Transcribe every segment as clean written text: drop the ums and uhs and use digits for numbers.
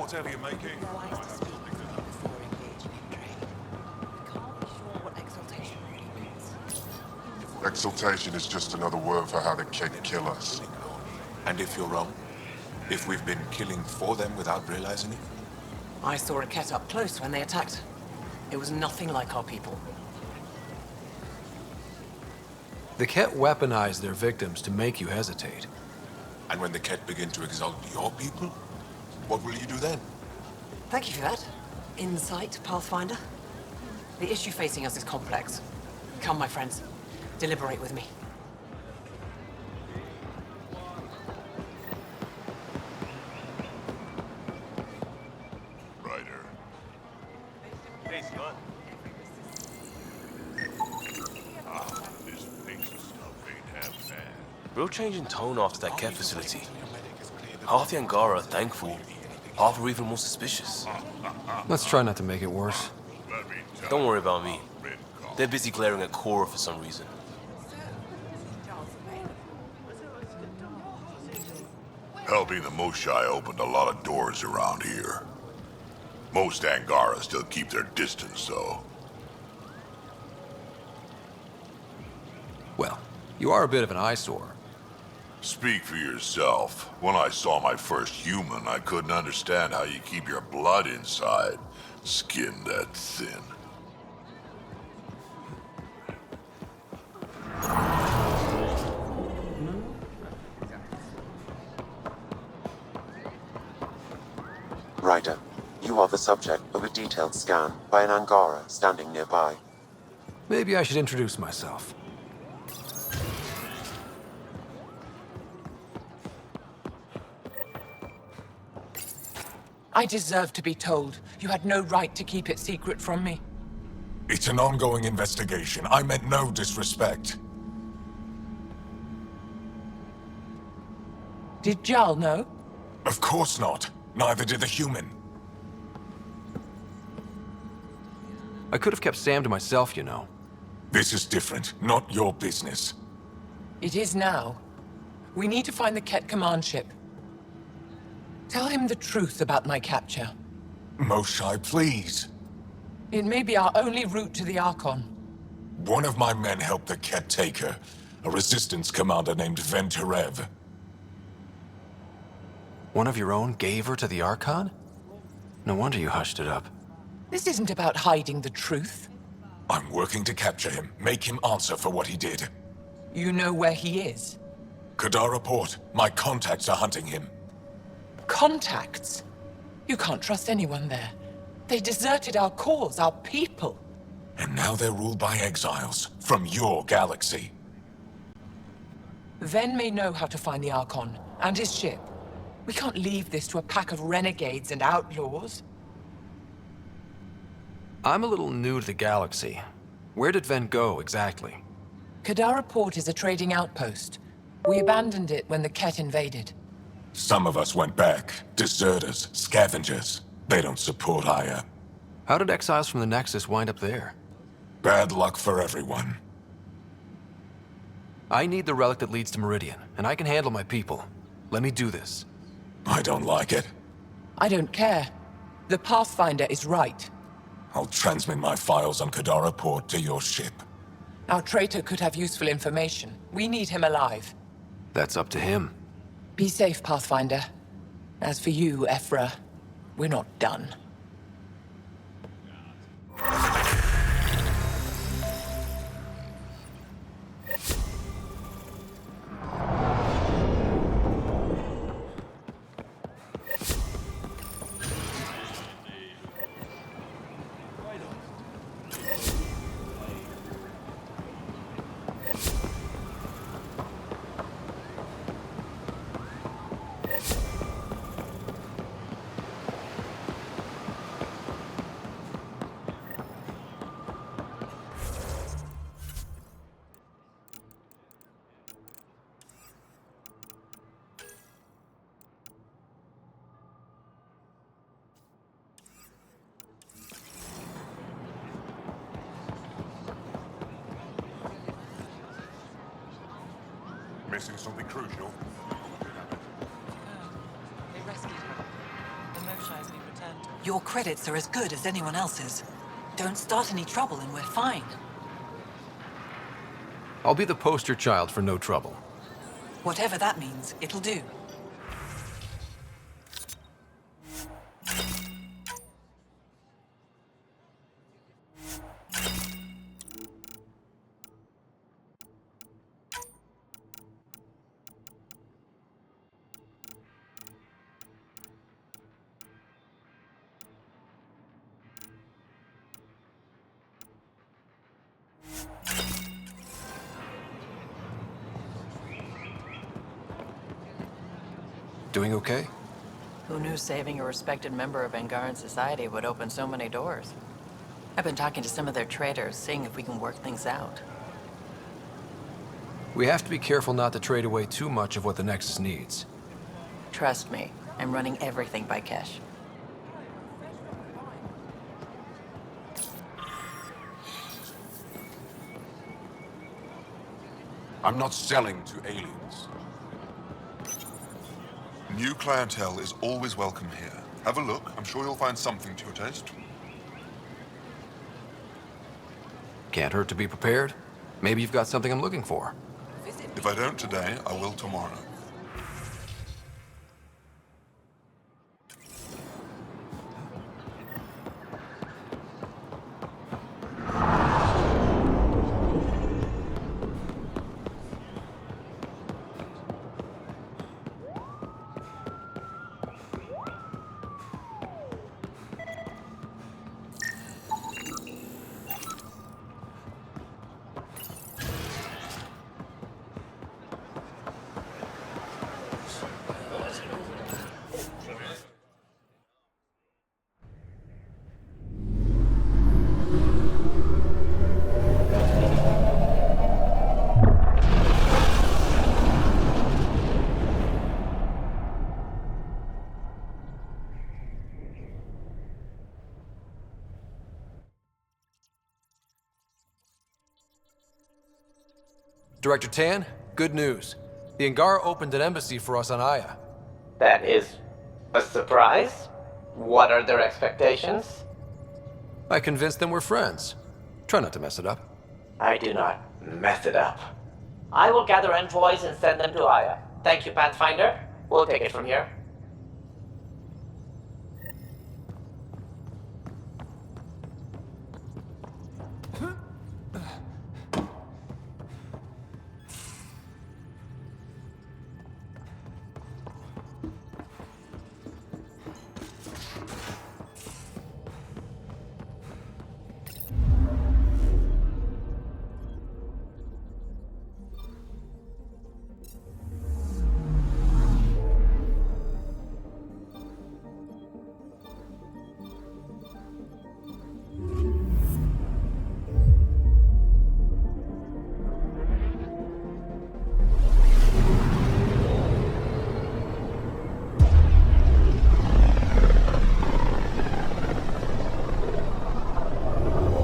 Whatever you're making. Wise to speak before engaging in trade. We can't be sure what exaltation really means. Exaltation is just another word for how the Kett kill us. And if you're wrong? If we've been killing for them without realizing it? I saw a Kett up close when they attacked. It was nothing like our people. The Kett weaponize their victims to make you hesitate. And when the Kett begin to exalt your people, what will you do then? Thank you for that. Insight, Pathfinder. The issue facing us is complex. Come, my friends. Deliberate with me. Ryder. Hey, Scott. This patient stuff ain't half bad. Real change in tone after that Kett facility. Half the Angara are thankful, half are even more suspicious. Let's try not to make it worse. Don't worry about me. They're busy glaring at Cora for some reason. Helping the Moshai opened a lot of doors around here. Most Angara still keep their distance, though. Well, you are a bit of an eyesore. Speak for yourself. When I saw my first human, I couldn't understand how you keep your blood inside. Skin that thin. Ryder, you are the subject of a detailed scan by an Angara standing nearby. Maybe I should introduce myself. I deserve to be told. You had no right to keep it secret from me. It's an ongoing investigation. I meant no disrespect. Did Jarl know? Of course not. Neither did the human. I could have kept Sam to myself, you know. This is different. Not your business. It is now. We need to find the Kett command ship. Tell him the truth about my capture. Moshai, please. It may be our only route to the Archon. One of my men helped the Kett take her. A resistance commander named Venturev. One of your own gave her to the Archon? No wonder you hushed it up. This isn't about hiding the truth. I'm working to capture him. Make him answer for what he did. You know where he is. Kadara Port. My contacts are hunting him. Contacts? You can't trust anyone there. They deserted our cause, our people. And now they're ruled by exiles from your galaxy. Ven may know how to find the Archon and his ship. We can't leave this to a pack of renegades and outlaws. I'm a little new to the galaxy. Where did Ven go, exactly? Kadara Port is a trading outpost. We abandoned it when the Kett invaded. Some of us went back. Deserters, scavengers. They don't support Aya. How did exiles from the Nexus wind up there? Bad luck for everyone. I need the relic that leads to Meridian, and I can handle my people. Let me do this. I don't like it. I don't care. The Pathfinder is right. I'll transmit my files on Kadara Port to your ship. Our traitor could have useful information. We need him alive. That's up to him. Be safe, Pathfinder. As for you, Ephra, we're not done. Missing something crucial? They rescued her. The Moshai's been Your credits are as good as anyone else's. Don't start any trouble and we're fine. I'll be the poster child for no trouble. Whatever that means, it'll do. Doing okay? Who knew saving a respected member of Angaran society would open so many doors? I've been talking to some of their traders, seeing if we can work things out. We have to be careful not to trade away too much of what the Nexus needs. Trust me, I'm running everything by Kesh. I'm not selling to aliens. New clientele is always welcome here. Have a look. I'm sure you'll find something to your taste. Can't hurt to be prepared. Maybe you've got something I'm looking for. If I don't today, I will tomorrow. Director Tan, good news. The Angara opened an embassy for us on Aya. That is a surprise? What are their expectations? I convinced them we're friends. Try not to mess it up. I do not mess it up. I will gather envoys and send them to Aya. Thank you, Pathfinder. We'll take it from here.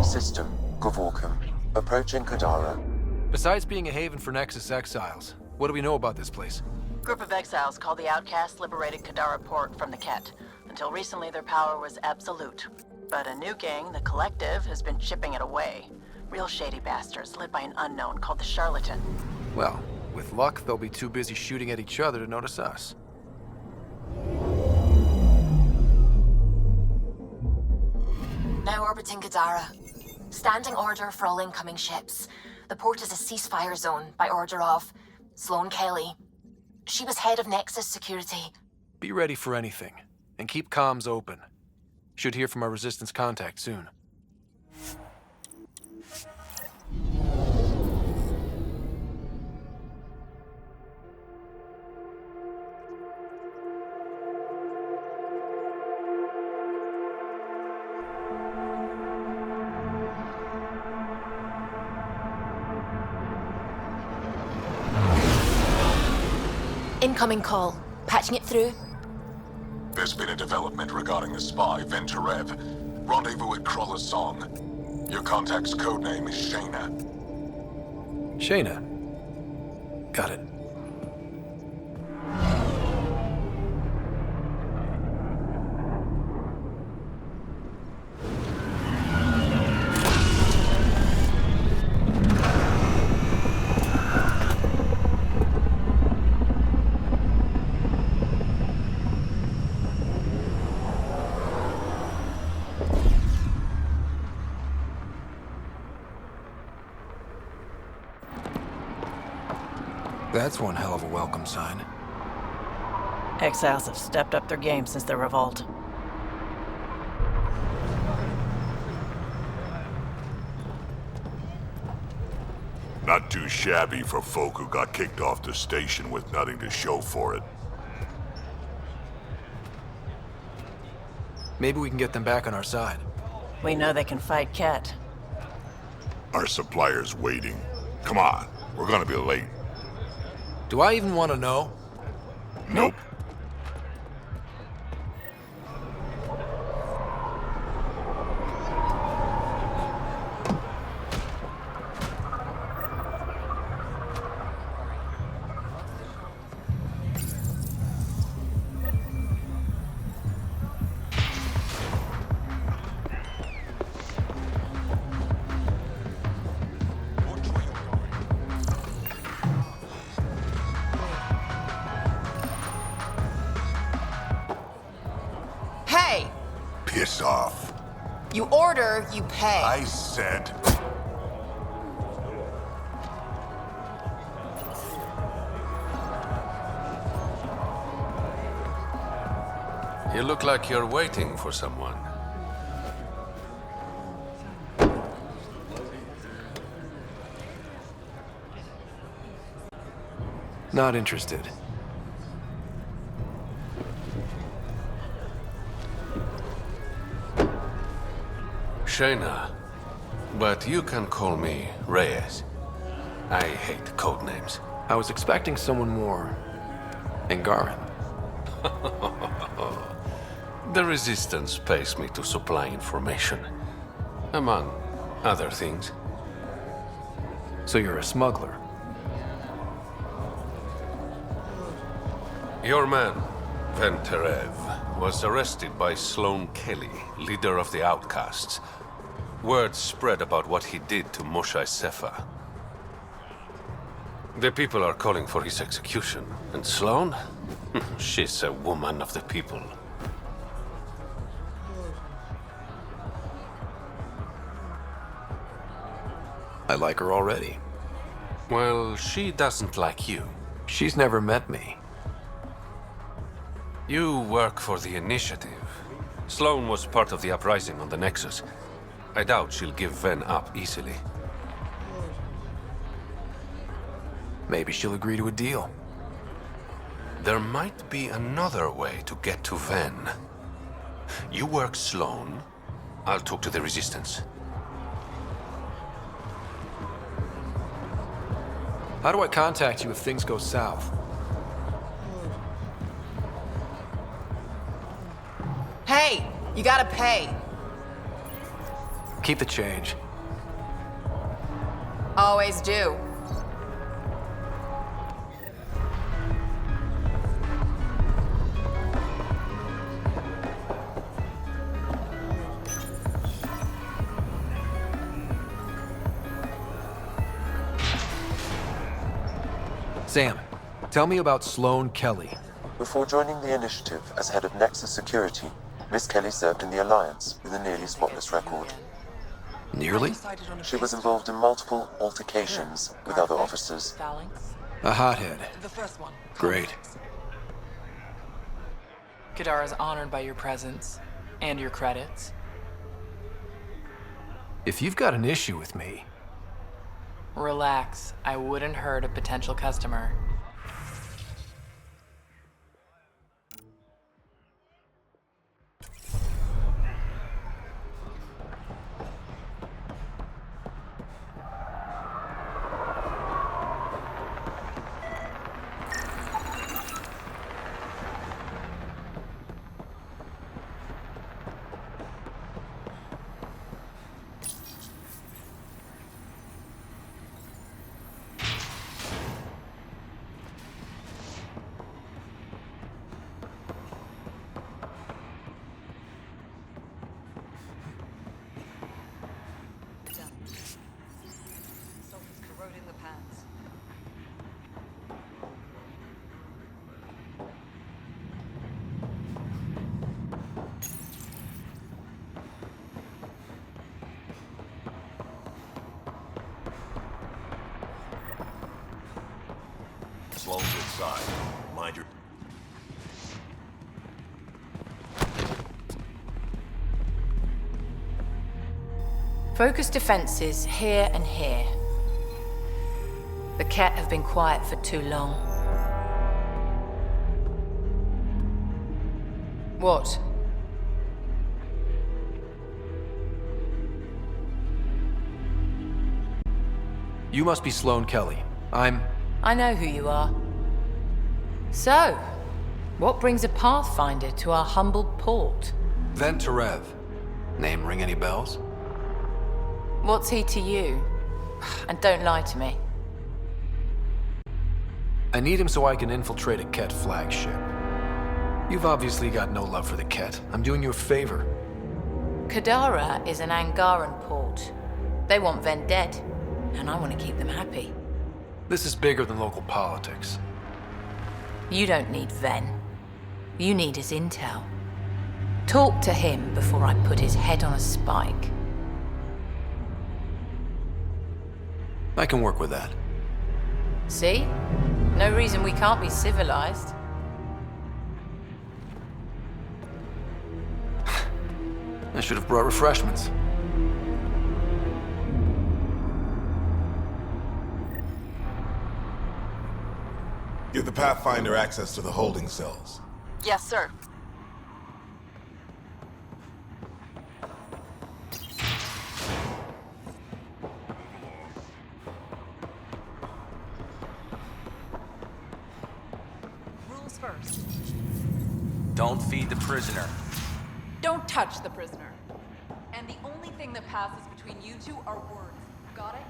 System, Gavorkum. Approaching Kadara. Besides being a haven for Nexus exiles, what do we know about this place? Group of exiles called the Outcasts liberated Kadara Port from the Ket. Until recently, their power was absolute. But a new gang, the Collective, has been chipping it away. Real shady bastards, led by an unknown called the Charlatan. Well, with luck, they'll be too busy shooting at each other to notice us. Now orbiting Kadara. Standing order for all incoming ships. The port is a ceasefire zone by order of Sloane Kelly. She was head of Nexus security. Be ready for anything, and keep comms open. Should hear from our Resistance contact soon. Incoming call. Patching it through. There's been a development regarding the spy, Venturev. Rendezvous at Crawler's Song. Your contact's codename is Shayna. Shayna. Got it. That's one hell of a welcome sign. Exiles have stepped up their game since the revolt. Not too shabby for folk who got kicked off the station with nothing to show for it. Maybe we can get them back on our side. We know they can fight Ket. Our supplier's waiting. Come on, we're gonna be late. Do I even want to know? Nope. Hey! Piss off. You order, you pay. I said... You look like you're waiting for someone. Not interested. Shayna, but you can call me Reyes. I hate code names. I was expecting someone more Angaran. The Resistance pays me to supply information, among other things. So you're a smuggler? Your man, Venterev, was arrested by Sloane Kelly, leader of the Outcasts. Word spread about what he did to Moshae Sefa. The people are calling for his execution. And Sloane? She's a woman of the people. I like her already. Well, she doesn't like you. She's never met me. You work for the Initiative. Sloane was part of the uprising on the Nexus. I doubt she'll give Ven up easily. Maybe she'll agree to a deal. There might be another way to get to Ven. You work Sloane, I'll talk to the Resistance. How do I contact you if things go south? Hey! You gotta pay. Keep the change. Always do. Sam, tell me about Sloane Kelly. Before joining the Initiative as head of Nexus Security, Miss Kelly served in the Alliance with a nearly spotless record. Nearly? She was involved in multiple altercations with other officers. A hothead. Great. Kadara is honored by your presence and your credits. If you've got an issue with me... Relax. I wouldn't hurt a potential customer. Sloan's inside. Mind your... Focus defenses here and here. The Ket have been quiet for too long. What? You must be Sloane Kelly. I know who you are. So, what brings a Pathfinder to our humble port? Venterev. Name ring any bells? What's he to you? And don't lie to me. I need him so I can infiltrate a Ket flagship. You've obviously got no love for the Ket. I'm doing you a favor. Kadara is an Angaran port. They want Ven dead, and I want to keep them happy. This is bigger than local politics. You don't need Ven. You need his intel. Talk to him before I put his head on a spike. I can work with that. See? No reason we can't be civilized. I should have brought refreshments. Give the Pathfinder access to the holding cells. Yes, sir. Rules first. Don't feed the prisoner. Don't touch the prisoner. And the only thing that passes between you two are words. Got it?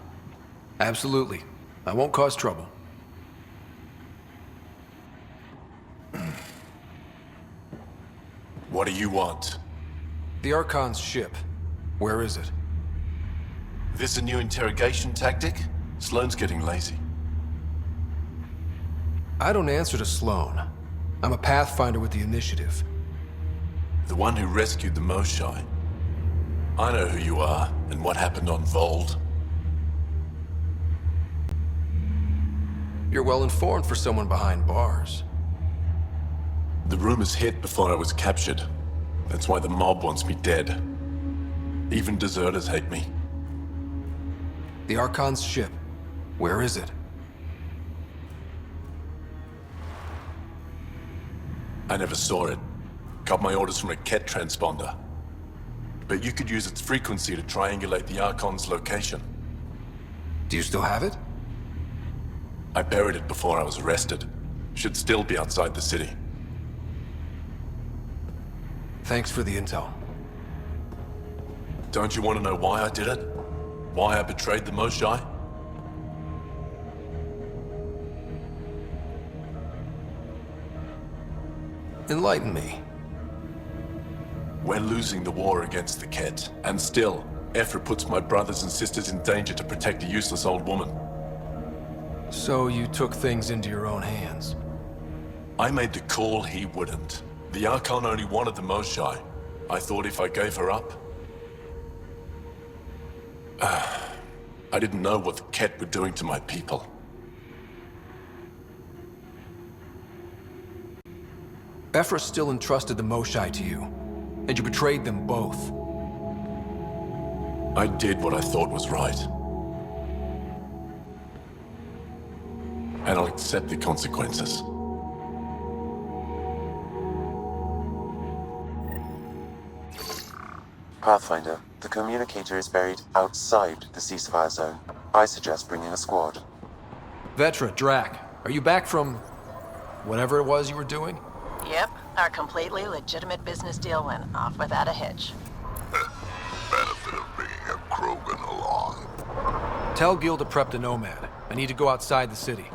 Absolutely. I won't cause trouble. What do you want? The Archon's ship. Where is it? This a new interrogation tactic? Sloane's getting lazy. I don't answer to Sloane. I'm a Pathfinder with the initiative. The one who rescued the Moshai. I know who you are, and what happened on Vold. You're well informed for someone behind bars. The rumors hit before I was captured. That's why the mob wants me dead. Even deserters hate me. The Archon's ship. Where is it? I never saw it. Got my orders from a Ket transponder. But you could use its frequency to triangulate the Archon's location. Do you still have it? I buried it before I was arrested. Should still be outside the city. Thanks for the intel. Don't you want to know why I did it? Why I betrayed the Moshai? Enlighten me. We're losing the war against the Ket, and still, Ephra puts my brothers and sisters in danger to protect a useless old woman. So you took things into your own hands? I made the call he wouldn't. The Archon only wanted the Moshai. I thought if I gave her up... I didn't know what the Ket were doing to my people. Ephra still entrusted the Moshai to you, and you betrayed them both. I did what I thought was right. And I'll accept the consequences. Pathfinder, the communicator is buried outside the ceasefire zone. I suggest bringing a squad. Vetra, Drac, are you back from... whatever it was you were doing? Yep, our completely legitimate business deal went off without a hitch. Benefit of bringing a Krogan along. Tell Gil to prep the Nomad. I need to go outside the city.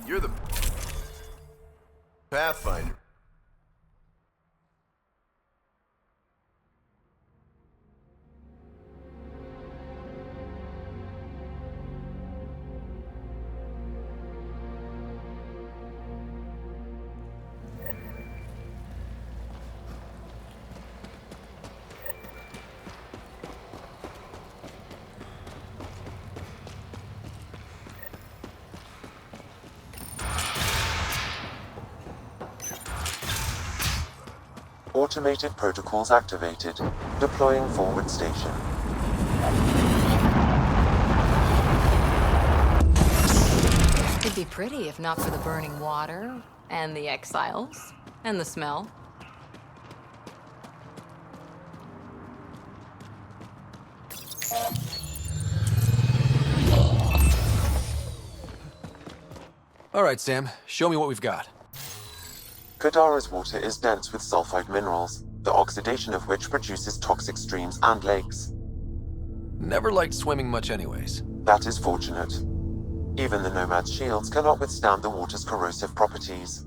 You're the... Pathfinder. Automated protocols activated. Deploying forward station. It'd be pretty if not for the burning water, and the exiles, and the smell. All right, Sam. Show me what we've got. Kadara's water is dense with sulfide minerals, the oxidation of which produces toxic streams and lakes. Never liked swimming much anyways. That is fortunate. Even the Nomad's shields cannot withstand the water's corrosive properties.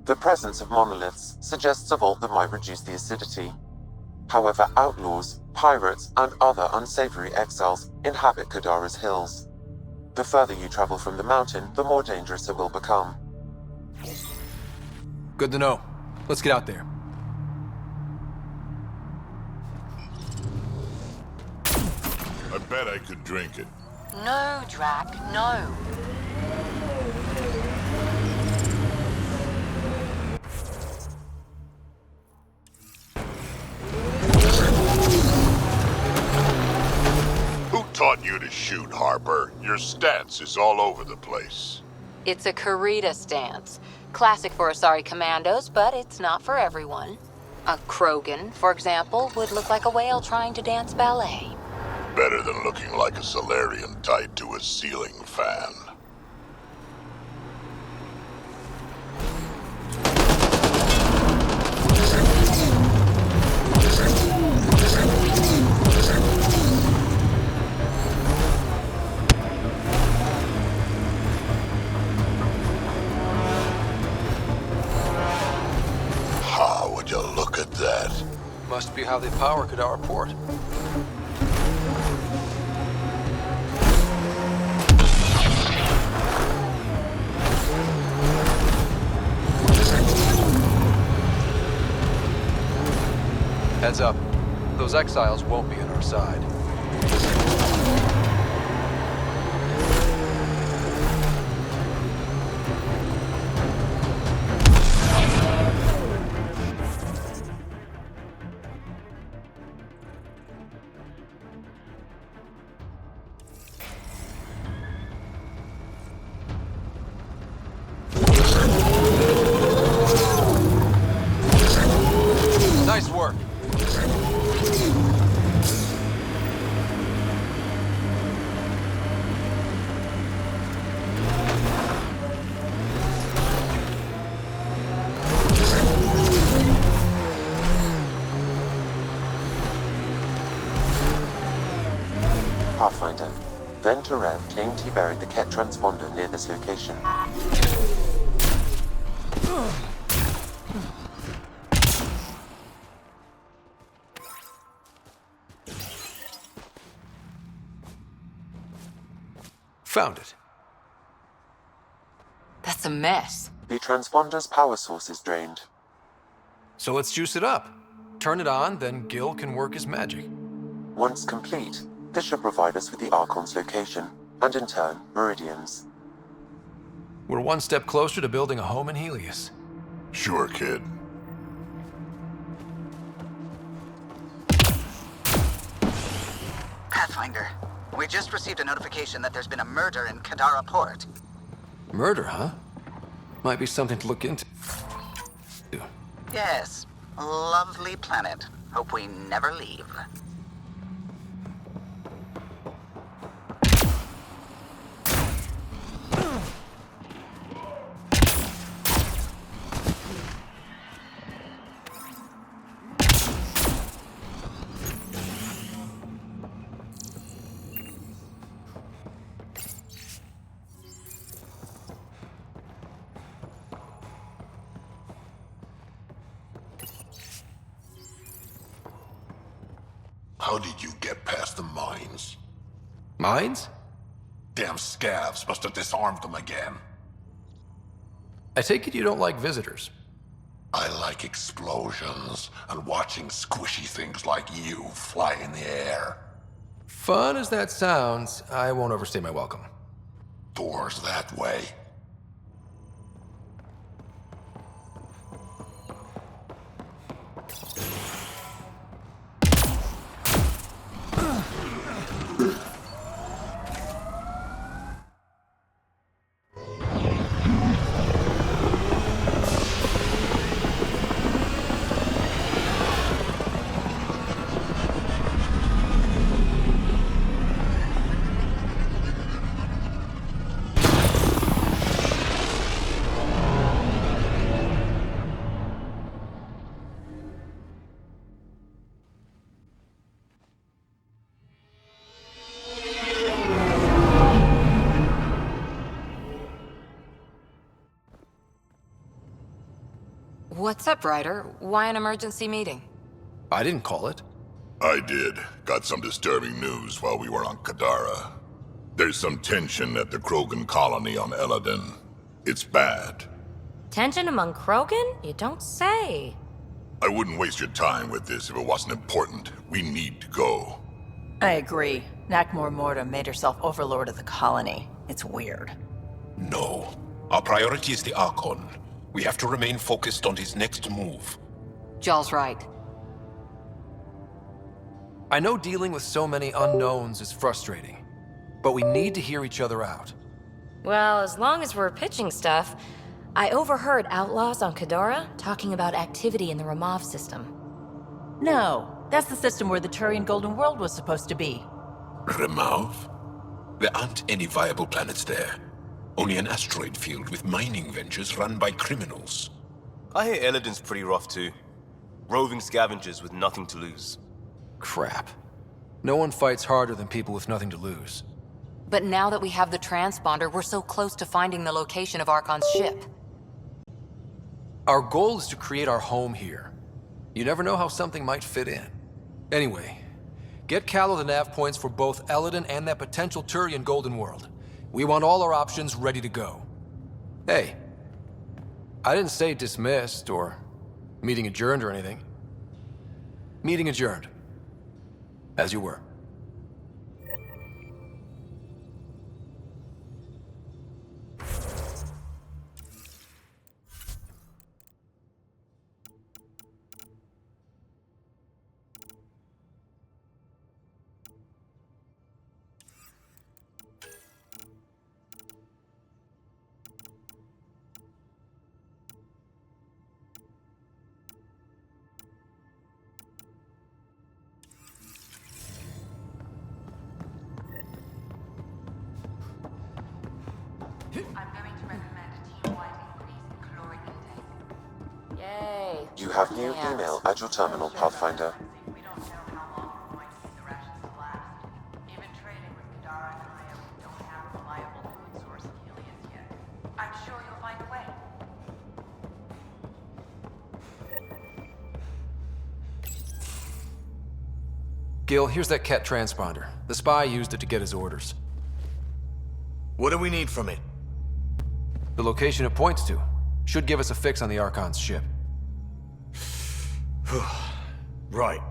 The presence of monoliths suggests a vault that might reduce the acidity. However, outlaws, pirates, and other unsavory exiles inhabit Kadara's hills. The further you travel from the mountain, the more dangerous it will become. Good to know. Let's get out there. I bet I could drink it. No, Drac, no. Who taught you to shoot, Harper? Your stance is all over the place. It's a Karita stance. Classic for Asari commandos, but it's not for everyone. A Krogan, for example, would look like a whale trying to dance ballet. Better than looking like a Salarian tied to a ceiling fan. How would you look at that? Must be how they power Kadara Port. Heads up. Those exiles won't be on our side. Nice work. Pathfinder. Venturev claimed he buried the Ket transponder near this location. Found it. That's a mess. The transponder's power source is drained. So let's juice it up. Turn it on, then Gil can work his magic. Once complete, this should provide us with the Archon's location, and in turn, Meridian's. We're one step closer to building a home in Helios. Sure, kid. Pathfinder, we just received a notification that there's been a murder in Kadara Port. Murder, huh? Might be something to look into. Yes, lovely planet. Hope we never leave. How did you get past the mines? Mines? Damn scavs must have disarmed them again. I take it you don't like visitors. I like explosions and watching squishy things like you fly in the air. Fun as that sounds, I won't overstay my welcome. Doors that way. What's up, Ryder? Why an emergency meeting? I didn't call it. I did. Got some disturbing news while we were on Kadara. There's some tension at the Krogan colony on Eladin. It's bad. Tension among Krogan? You don't say. I wouldn't waste your time with this if it wasn't important. We need to go. I agree. Nakmor Morta made herself overlord of the colony. It's weird. No. Our priority is the Archon. We have to remain focused on his next move. Jall's right. I know dealing with so many unknowns is frustrating, but we need to hear each other out. Well, as long as we're pitching stuff, I overheard outlaws on Kadara talking about activity in the Ramov system. No, that's the system where the Turian Golden World was supposed to be. Ramov? There aren't any viable planets there. Only an asteroid field with mining ventures run by criminals. I hear Eladin's pretty rough too. Roving scavengers with nothing to lose. Crap. No one fights harder than people with nothing to lose. But now that we have the transponder, we're so close to finding the location of Archon's ship. Our goal is to create our home here. You never know how something might fit in. Anyway, get Callow the nav points for both Eladin and that potential Turian Golden World. We want all our options ready to go. Hey, I didn't say dismissed or meeting adjourned or anything. Meeting adjourned. As you were. Yay. You have new email at your terminal, Pathfinder. Gil, here's that Ket transponder. The spy used it to get his orders. What do we need from it? The location it points to. Should give us a fix on the Archon's ship. Right.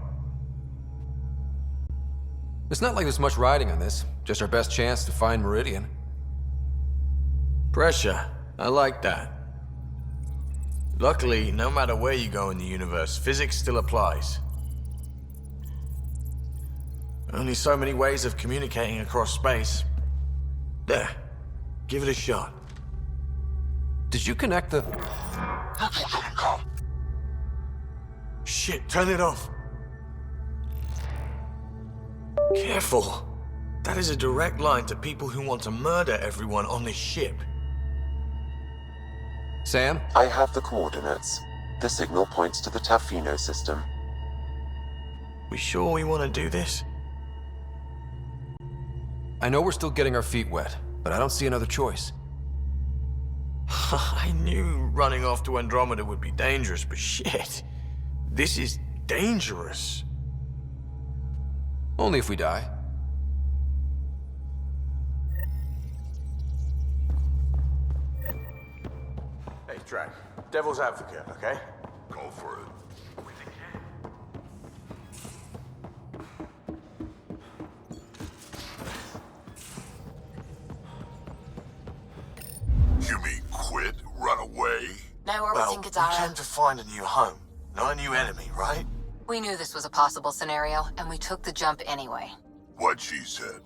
It's not like there's much riding on this. Just our best chance to find Meridian. Pressure. I like that. Luckily, no matter where you go in the universe, physics still applies. Only so many ways of communicating across space. There. Give it a shot. Did you connect the... Shit, turn it off. Careful. That is a direct line to people who want to murder everyone on this ship. Sam? I have the coordinates. The signal points to the Tafino system. We sure we want to do this? I know we're still getting our feet wet, but I don't see another choice. I knew running off to Andromeda would be dangerous, but shit. This is dangerous. Only if we die. Hey, Drac. Devil's advocate, okay? Go for it. You mean quit? Run away? Now orbiting We Kadara. came to find a new home, not a new enemy, right? We knew this was a possible scenario, and we took the jump anyway. What she said.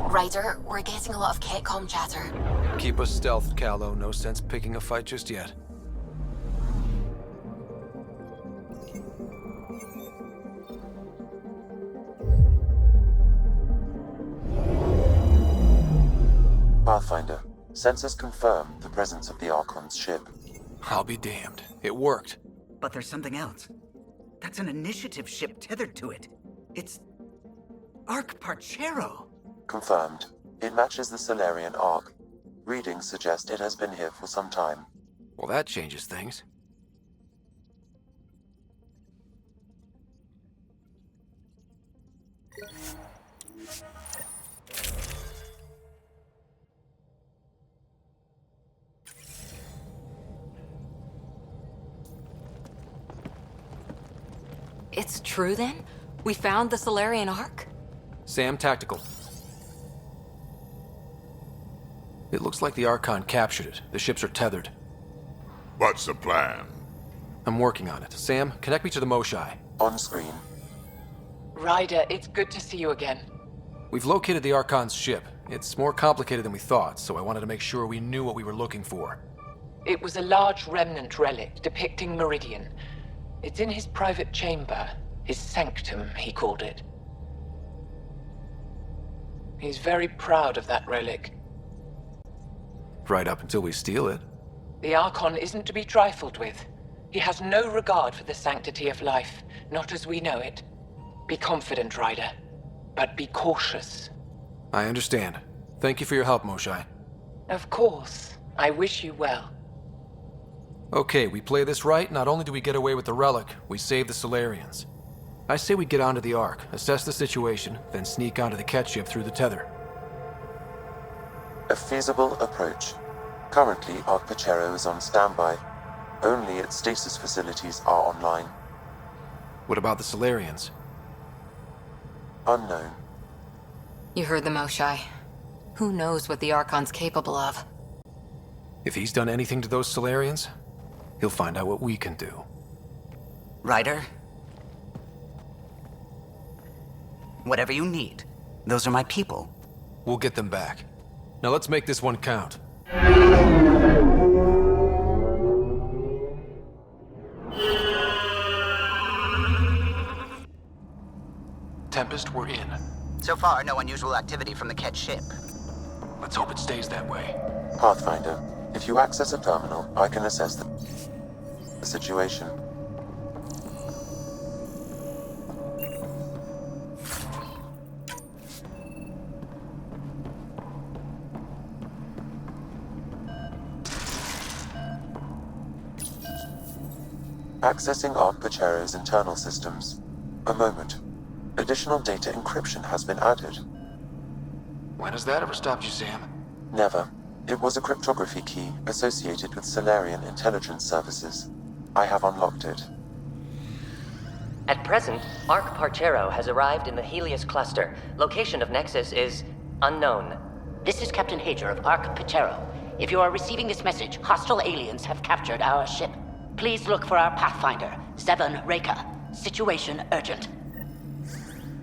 Ryder, we're getting a lot of Ketcom chatter. Keep us stealthed, Callow. No sense picking a fight just yet. Pathfinder, Sensors confirm the presence of the Archon's ship. I'll be damned. It worked. But there's something else. That's an initiative ship tethered to it. It's... Arc Parchero. Confirmed. It matches the Salarian Arc. Readings suggest it has been here for some time. Well, that changes things. It's true then? We found the Salarian Arc? Sam, tactical. It looks like the Archon captured it. The ships are tethered. What's the plan? I'm working on it. Sam, connect me to the Moshai. On screen. Ryder, it's good to see you again. We've located the Archon's ship. It's more complicated than we thought, so I wanted to make sure we knew what we were looking for. It was a large remnant relic depicting Meridian. It's in his private chamber. His sanctum, he called it. He's very proud of that relic. Right up until we steal it. The Archon isn't to be trifled with. He has no regard for the sanctity of life, not as we know it. Be confident, Ryder, but be cautious. I understand. Thank you for your help, Moshai. Of course. I wish you well. Okay, we play this right, not only do we get away with the relic, we save the Salarians. I say we get onto the Ark, assess the situation, then sneak onto the Ket ship through the tether. A feasible approach. Currently, Arc Parchero is on standby. Only its stasis facilities are online. What about the Salarians? Unknown. You heard the Moshai. Who knows what the Archon's capable of? If he's done anything to those Salarians, he'll find out what we can do. Ryder? Whatever you need. Those are my people. We'll get them back. Now let's make this one count. Tempest, we're in. So far, no unusual activity from the Ket ship. Let's hope it stays that way. Pathfinder, if you access a terminal, I can assess the situation. Accessing Arc Parchero's internal systems. A moment. Additional data encryption has been added. When has that ever stopped you, Sam? Never. It was a cryptography key associated with Salarian intelligence services. I have unlocked it. At present, Arc Parchero has arrived in the Helios cluster. Location of Nexus is unknown. This is Captain Hager of Arc Parchero. If you are receiving this message, hostile aliens have captured our ship. Please look for our Pathfinder, Zevon Reka. Situation urgent.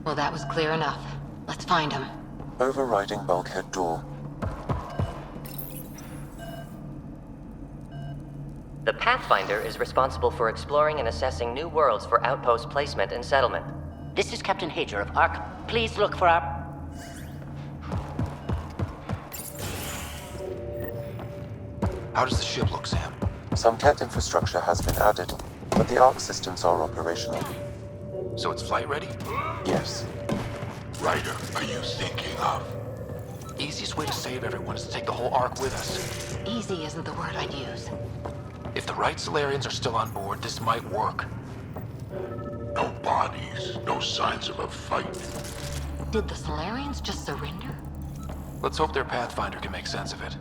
Well, that was clear enough. Let's find him. Overriding bulkhead door. The Pathfinder is responsible for exploring and assessing new worlds for outpost placement and settlement. This is Captain Hager of Arc. Please look for our... How does the ship look, Sam? Some Ket infrastructure has been added, but the Arc systems are operational. So it's flight ready? Yes. Ryder, are you thinking of? Easiest way to save everyone is to take the whole Ark with us. Easy isn't the word I'd use. If the right Salarians are still on board, this might work. No bodies, no signs of a fight. Did the Salarians just surrender? Let's hope their Pathfinder can make sense of it.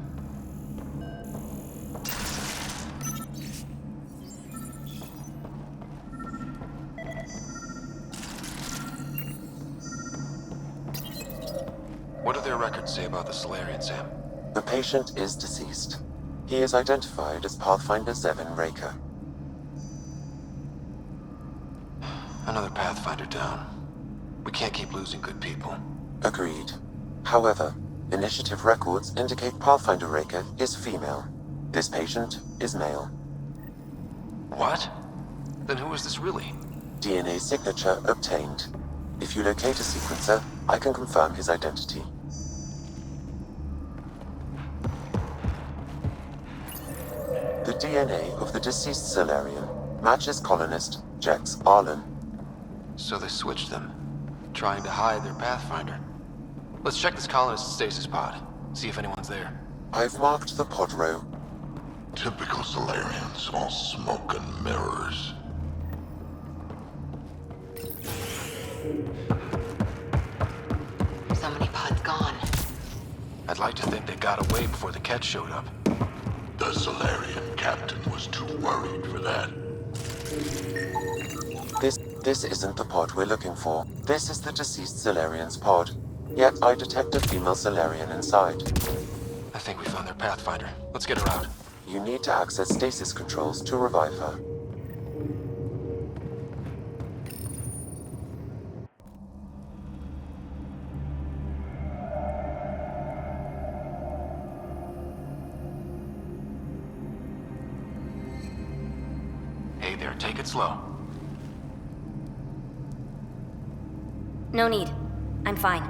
What do their records say about the Salarian, Sam? The patient is deceased. He is identified as Pathfinder Zevon Reka. Another Pathfinder down. We can't keep losing good people. Agreed. However, initiative records indicate Pathfinder Reka is female. This patient is male. What? Then who is this really? DNA signature obtained. If you locate a sequencer, I can confirm his identity. DNA of the deceased Salarian matches colonist Jex Arlen. So they switched them, trying to hide their Pathfinder. Let's check this colonist's stasis pod, see if anyone's there. I've marked the pod row. Typical Salarians, all smoke and mirrors. So many pods gone. I'd like to think they got away before the Ket showed up. The Salarian captain was too worried for that. This isn't the pod we're looking for. This is the deceased Salarian's pod. Yet I detect a female Salarian inside. I think we found their Pathfinder. Let's get her out. You need to access stasis controls to revive her. Hey there, take it slow. No need. I'm fine.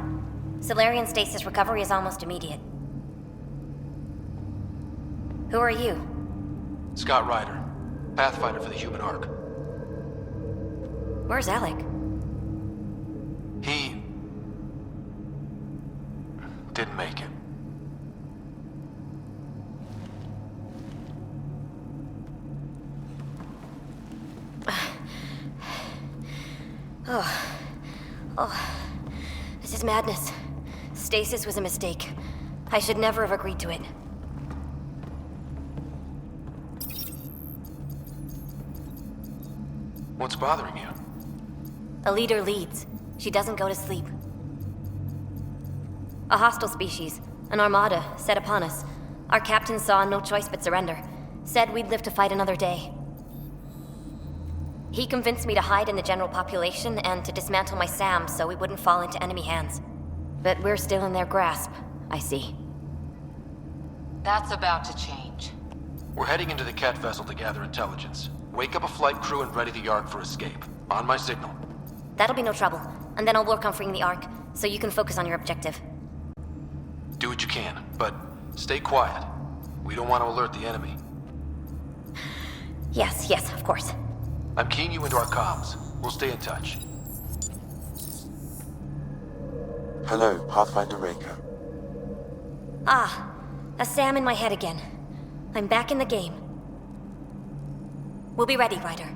Salarian stasis recovery is almost immediate. Who are you? Scott Ryder, Pathfinder for the Human Ark. Where's Alec? He didn't make it. Oh, this is madness. Stasis was a mistake. I should never have agreed to it. What's bothering you? A leader leads. She doesn't go to sleep. A hostile species, an armada, set upon us. Our captain saw no choice but surrender. Said we'd live to fight another day. He convinced me to hide in the general population and to dismantle my SAM so we wouldn't fall into enemy hands. But we're still in their grasp, I see. That's about to change. We're heading into the Ket vessel to gather intelligence. Wake up a flight crew and ready the Ark for escape. On my signal. That'll be no trouble. And then I'll work on freeing the Ark, so you can focus on your objective. Do what you can, but stay quiet. We don't want to alert the enemy. Yes, of course. I'm keying you into our comms. We'll stay in touch. Hello, Pathfinder Raker. Ah, a SAM in my head again. I'm back in the game. We'll be ready, Ryder.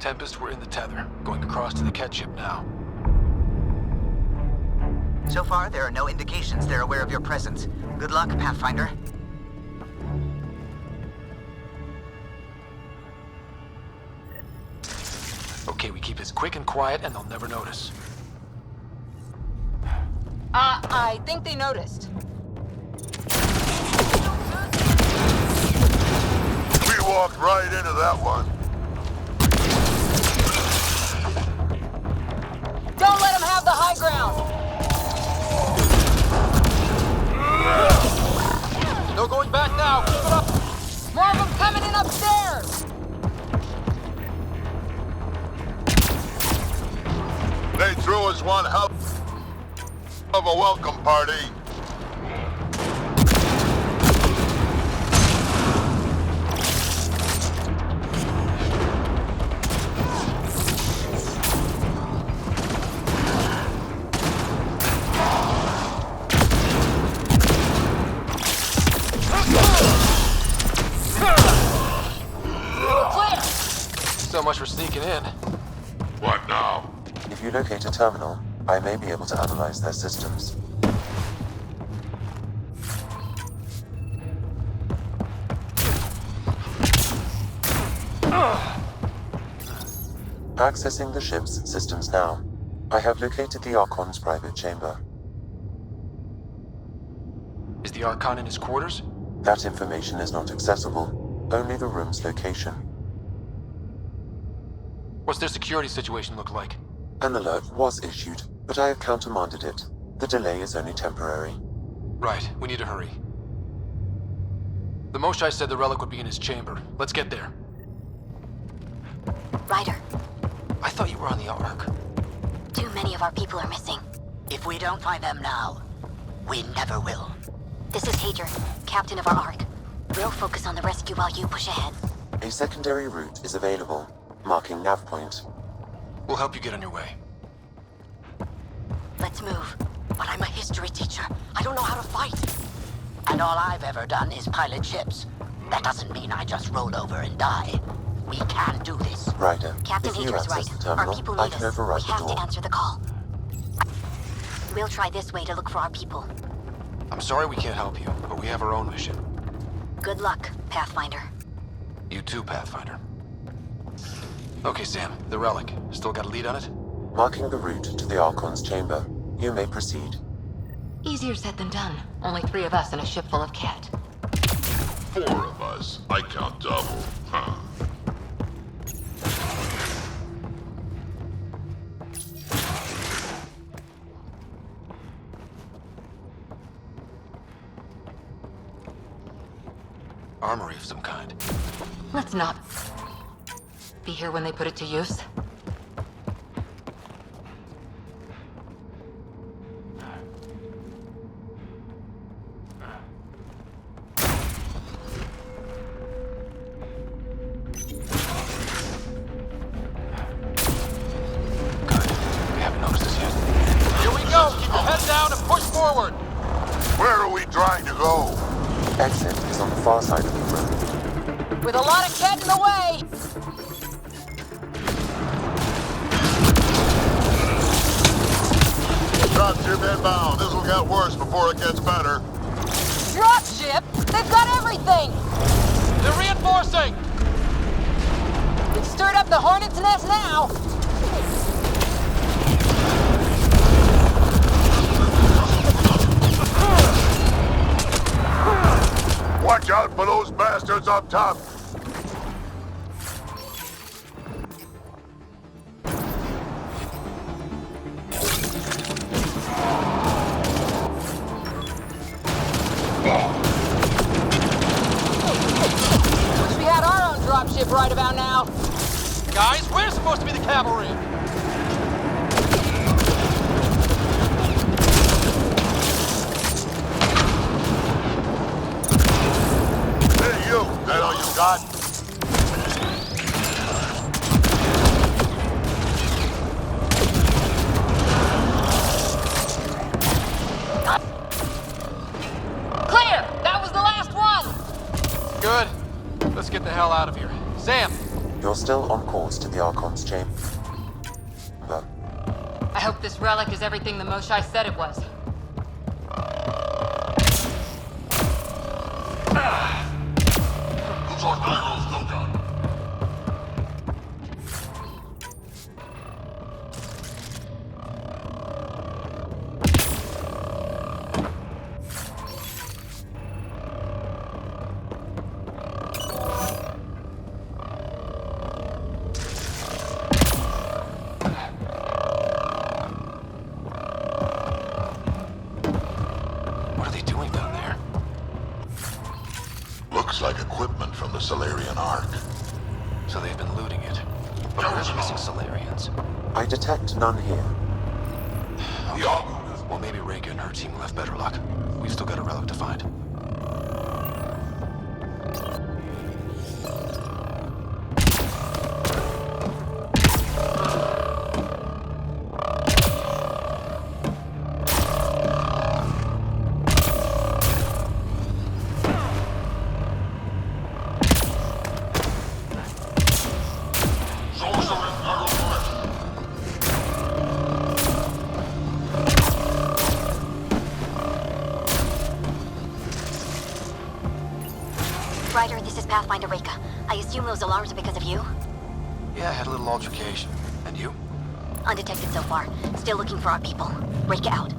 Tempest, we're in the tether. Going across to the Ket ship now. So far, there are no indications they're aware of your presence. Good luck, Pathfinder. Okay, we keep this quick and quiet and they'll never notice. I think they noticed. We walked right into that one. Don't let them have the high ground! No going back now! Keep it up! More of them coming in upstairs! They threw us one hell of a welcome party. So much for sneaking in. What now? If you locate a terminal, I may be able to analyze their systems. Accessing the ship's systems now. I have located the Archon's private chamber. Is the Archon in his quarters? That information is not accessible, only the room's location. What's their security situation look like? An alert was issued, but I have countermanded it. The delay is only temporary. Right, we need to hurry. The Moshai said the relic would be in his chamber. Let's get there. Ryder, I thought you were on the Ark. Too many of our people are missing. If we don't find them now, We never will. This is Hager, captain of our Ark. We'll focus on the rescue while you push ahead. A secondary route is available, marking nav point. We'll help you get on your way. Let's move. But I'm a history teacher. I don't know how to fight. And all I've ever done is pilot ships. That doesn't mean I just roll over and die. We can do this. Ryder, Captain if you Hager's access right. the terminal, Our people I need can us. override We the have door. to answer the call. We'll try this way to look for our people. I'm sorry we can't help you, but we have our own mission. Good luck, Pathfinder. You too, Pathfinder. Okay, Sam, the relic. Still got a lead on it? Marking the route to the Archon's chamber. You may proceed. Easier said than done. Only 3 of us and a ship full of cat. 4 of us. I count double. Huh. Armory of some kind. Let's not be here when they put it to use. Where are we trying to go? Exit is on the far side of the road. With a lot of cat in the way! Dropship inbound. This'll get worse before it gets better. Dropship? They've got everything! They're reinforcing! We've stirred up the hornet's nest now! Watch out for those bastards up top! Wish we had our own dropship right about now. Guys, we're supposed to be the cavalry! Hey, you! That all you got? Clear! That was the last one! Good. Let's get the hell out of here. Sam! You're still on course to the Archon's chamber. I hope this relic is everything the Moshai said it was. What are they doing down there? Looks like equipment from the Salarian Arc. So they've been looting it. But where's the missing Salarians? I detect none here. Well, maybe Reka and her team will have better luck. We've still got a relic to find. Ryder, this is Pathfinder Reka. I assume those alarms are because of you? Yeah, I had a little altercation. And you? Undetected so far. Still looking for our people. Reka out.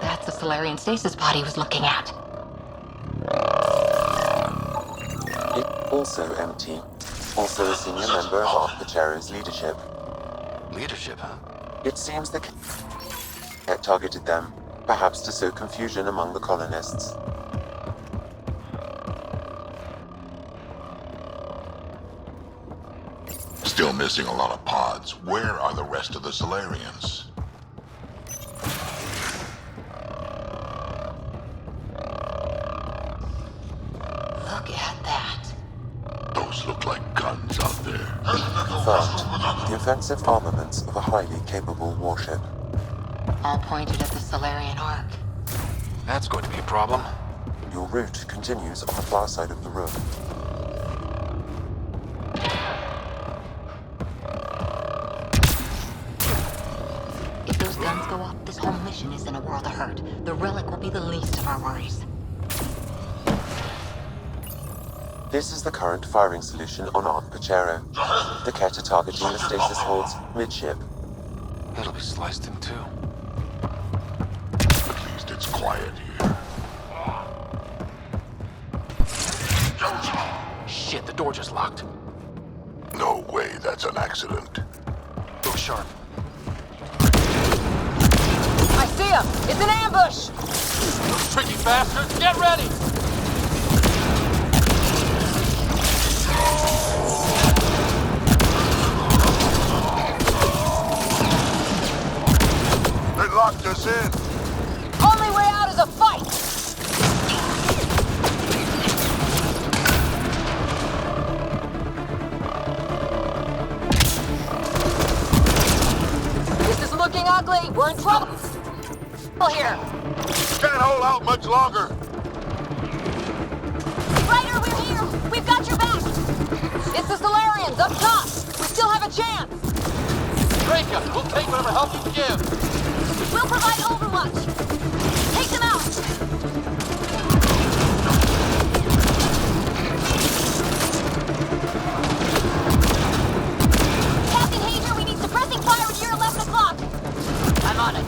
That's the Salarian stasis pod he was looking at. Also empty. Also a senior member of Ark Pachero's leadership. Leadership, huh? It seems the Ket targeted them, perhaps to sow confusion among the colonists. Still missing a lot of pods. Where are the rest of the Salarians? Look at that. Those look like guns out there. Confirmed. The offensive armaments of a highly capable warship. All pointed at the Salarian Arc. That's going to be a problem. Your route continues on the far side of the room. If those guns go off, this whole mission is in a world of hurt. The relic will be the least of our worries. This is the current firing solution on Ark Pachero. The Ket are targeting the stasis holds midship. It'll be sliced in two. At least it's quiet here. Shit, the door just locked. No way that's an accident. Look sharp. I see him! It's an ambush! Those tricky bastards, get ready! They locked us in! Only way out is a fight! This is looking ugly! We're in trouble here! Can't hold out much longer! Ryder, we're here! We've got your back! It's the Salarians up top! We still have a chance! Reka, we'll take whatever help you can give! We'll provide overwatch! Take them out! Captain Hager, we need suppressing fire at your 11 o'clock! I'm on it.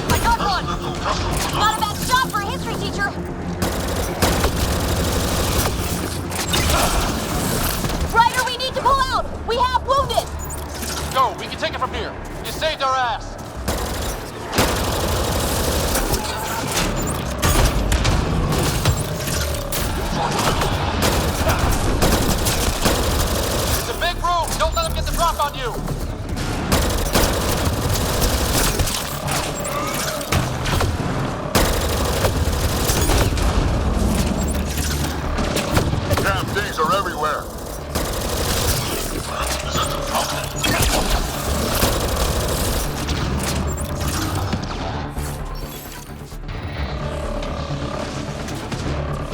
I got one! Not a bad shot for a history teacher! Ryder, we need to pull out! We have wounded! Go, we can take it from here. You saved our ass. It's a big room. Don't let them get the drop on you. Damn things are everywhere!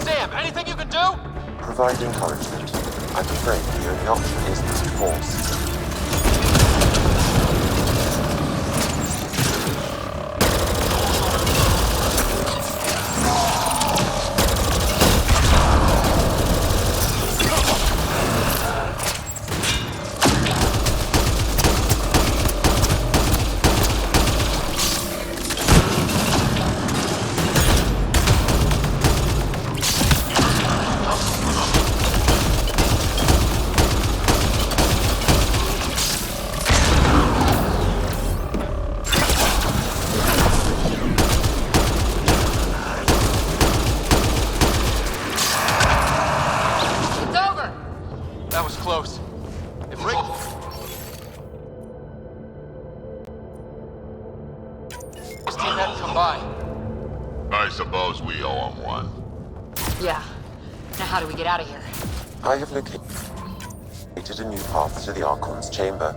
Sam, anything you can do? Provide encouragement. I'm afraid the only option is brute force. That was close. If Rick... This team hadn't come by. I suppose we owe him one. Yeah. Now how do we get out of here? I have located a new path to the Archon's chamber.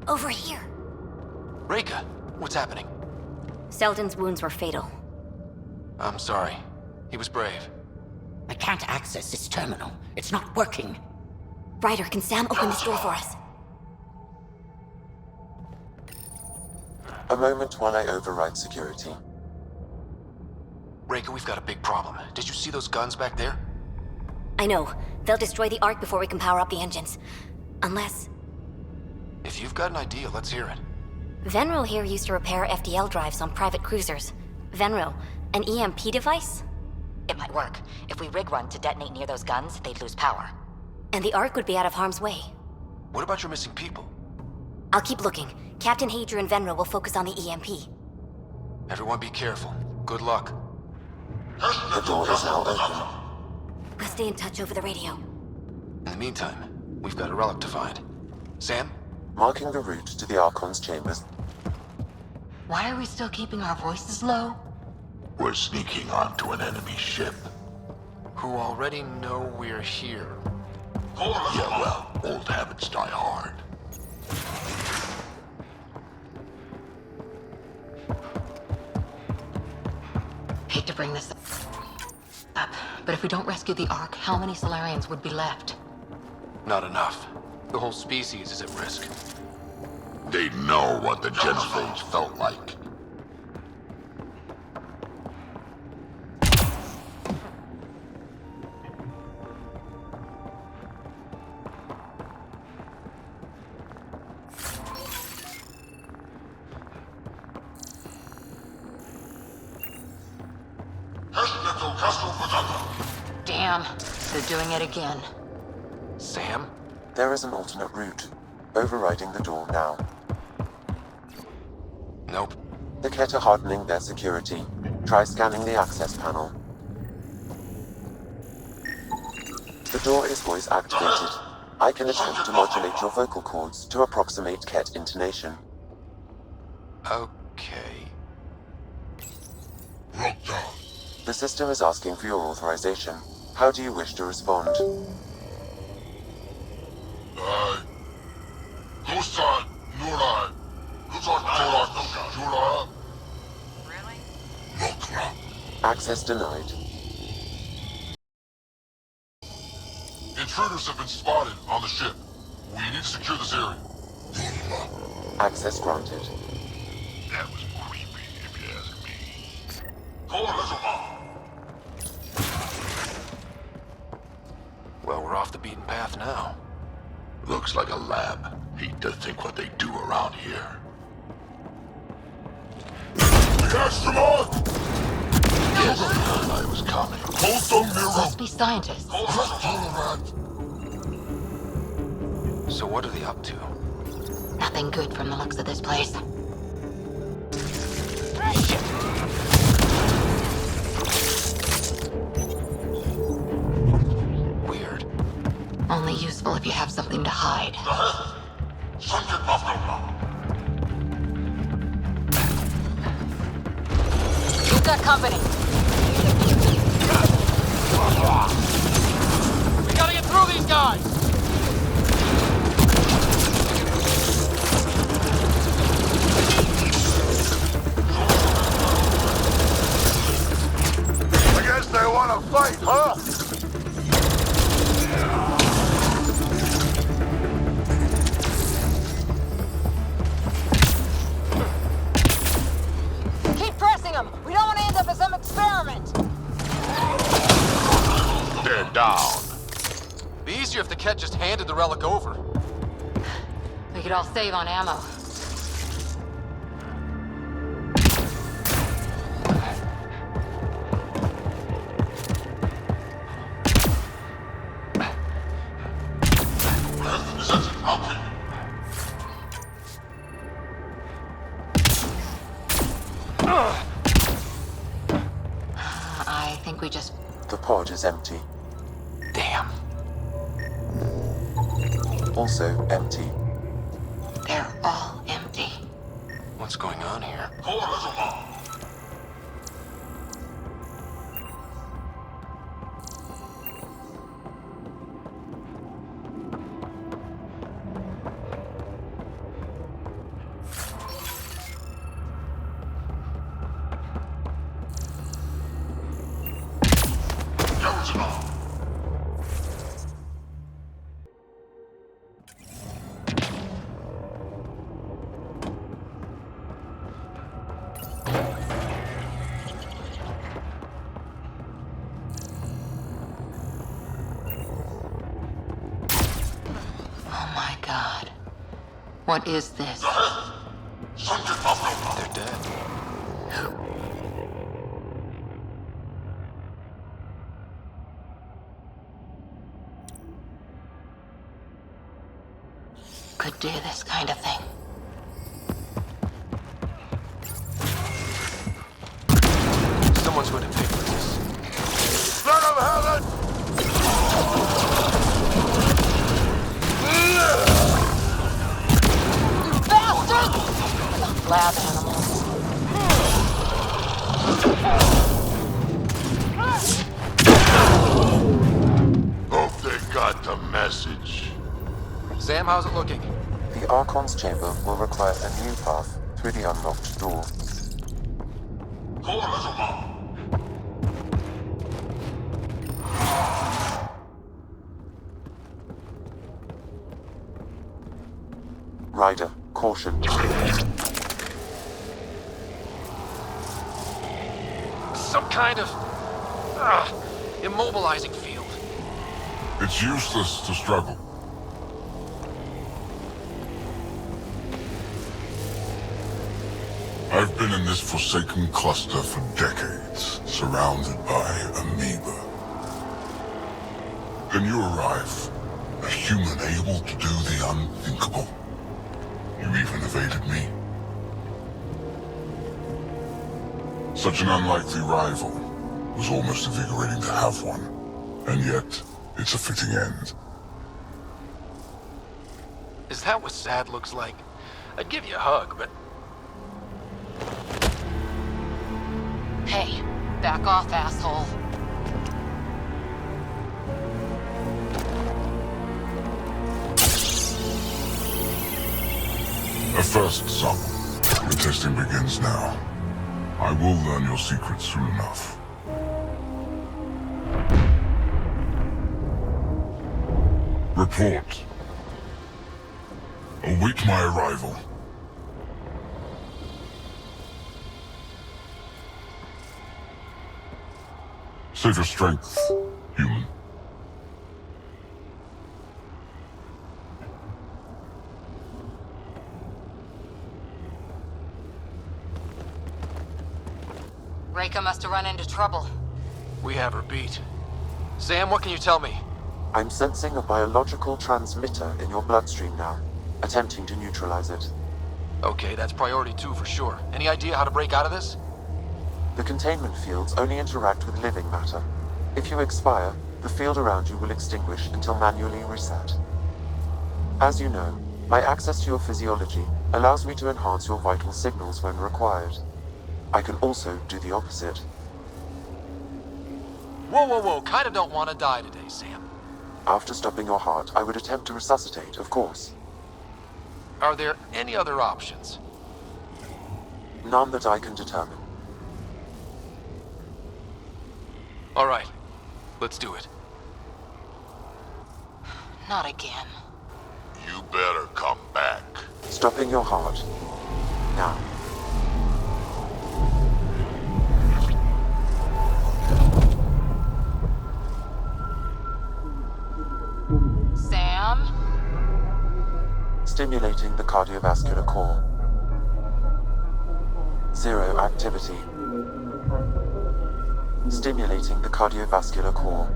Over here. Reka, what's happening? Selden's wounds were fatal. I'm sorry. He was brave. I can't access this terminal. It's not working. Ryder, can Sam open this door for us? A moment while I override security. Reka, we've got a big problem. Did you see those guns back there? I know. They'll destroy the Ark before we can power up the engines. Unless... If you've got an idea, let's hear it. Venril here used to repair FDL drives on private cruisers. Venril, an EMP device? It might work. If we rig one to detonate near those guns, they'd lose power. And the Ark would be out of harm's way. What about your missing people? I'll keep looking. Captain Hadra and Venril will focus on the EMP. Everyone be careful. Good luck. The door is now open. We'll stay in touch over the radio. In the meantime, we've got a relic to find. Sam? Marking the route to the Archon's chambers. Why are we still keeping our voices low? We're sneaking onto an enemy ship. Who already know we're here. Yeah, well, old habits die hard. Hate to bring this up, but if we don't rescue the Ark, how many Salarians would be left? Not enough. The whole species is at risk. They know what the Genophage felt like. Damn, they're doing it again. Sam? There is an alternate route. Overriding the door now. Nope. The Kett are hardening their security. Try scanning the access panel. The door is voice activated. I can attempt to modulate your vocal cords to approximate Kett intonation. Okay. The system is asking for your authorization. How do you wish to respond? Access denied. Intruders have been spotted on the ship. We need to secure this area. Access granted. That was creepy, if you ask me. Well, we're off the beaten path now. Looks like a lab. Hate to think what they do around here. Catch them all! Yes, I was coming. Must be scientists. So what are they up to? Nothing good from the looks of this place. Weird. Only useful if you have something to hide. We've got company. We gotta get through these guys! I guess they want to fight, huh? Keep pressing them. We don't want to end up as some experiment. They're down. Be easier if the Kett just handed the relic over. We could all save on ammo. I think we just... The pod is empty. Damn. Also empty. They're all empty. What's going on here? Oh my god. What is this? They're dead. Could do this kind of thing. Someone's going to pay for this. Son of Helen! Bastard! Lab animals. Hope they got the message. Sam, how's it looking? The Archon's chamber will require a new path through the unlocked door. Ryder, caution. Some kind of immobilizing field. It's useless to struggle. I've been in this forsaken cluster for decades, surrounded by amoeba. Then you arrive, a human able to do the unthinkable. You even evaded me. Such an unlikely rival. It was almost invigorating to have one. And yet, it's a fitting end. Is that what sad looks like? I'd give you a hug, but... Hey, back off, asshole. A first, son. The testing begins now. I will learn your secrets soon enough. Report. Await my arrival. Save your strength, human. Reika must have run into trouble. We have her beat. Sam, what can you tell me? I'm sensing a biological transmitter in your bloodstream now, attempting to neutralize it. Okay, that's priority 2 for sure. Any idea how to break out of this? The containment fields only interact with living matter. If you expire, the field around you will extinguish until manually reset. As you know, my access to your physiology allows me to enhance your vital signals when required. I can also do the opposite. Whoa. Kinda don't want to die today, Sam. After stopping your heart, I would attempt to resuscitate, of course. Are there any other options? None that I can determine. All right. Let's do it. Not again. You better come back. Stopping your heart. Now. Sam? Stimulating the cardiovascular core. 0 activity. Stimulating the cardiovascular core.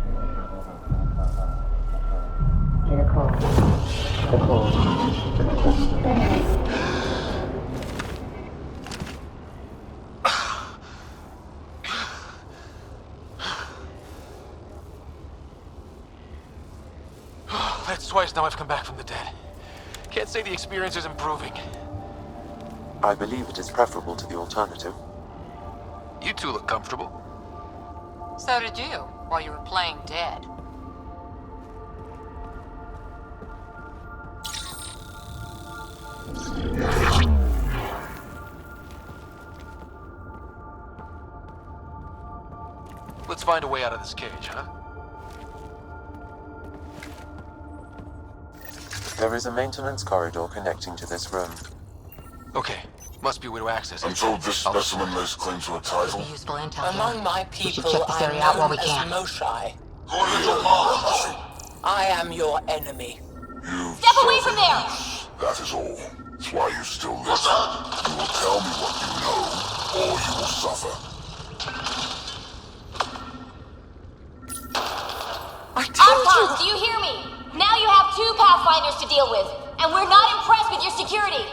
That's twice now I've come back from the dead. Can't say the experience is improving. I believe it is preferable to the alternative. You two look comfortable. So did you, while you were playing dead. Let's find a way out of this cage, huh? There is a maintenance corridor connecting to this room. Okay, must be a way to access it. I'm told this specimen lays claim to a title. Useful intel. Among my We should people, check this I'm area out while known we as can. Moshai. Go ahead, your mom. I am your enemy. Step away from there! That is all. That's why you still listen. You will tell me what you know, or you will suffer. Archon, do you hear me? Now you have 2 Pathfinders to deal with, and we're not impressed with your security.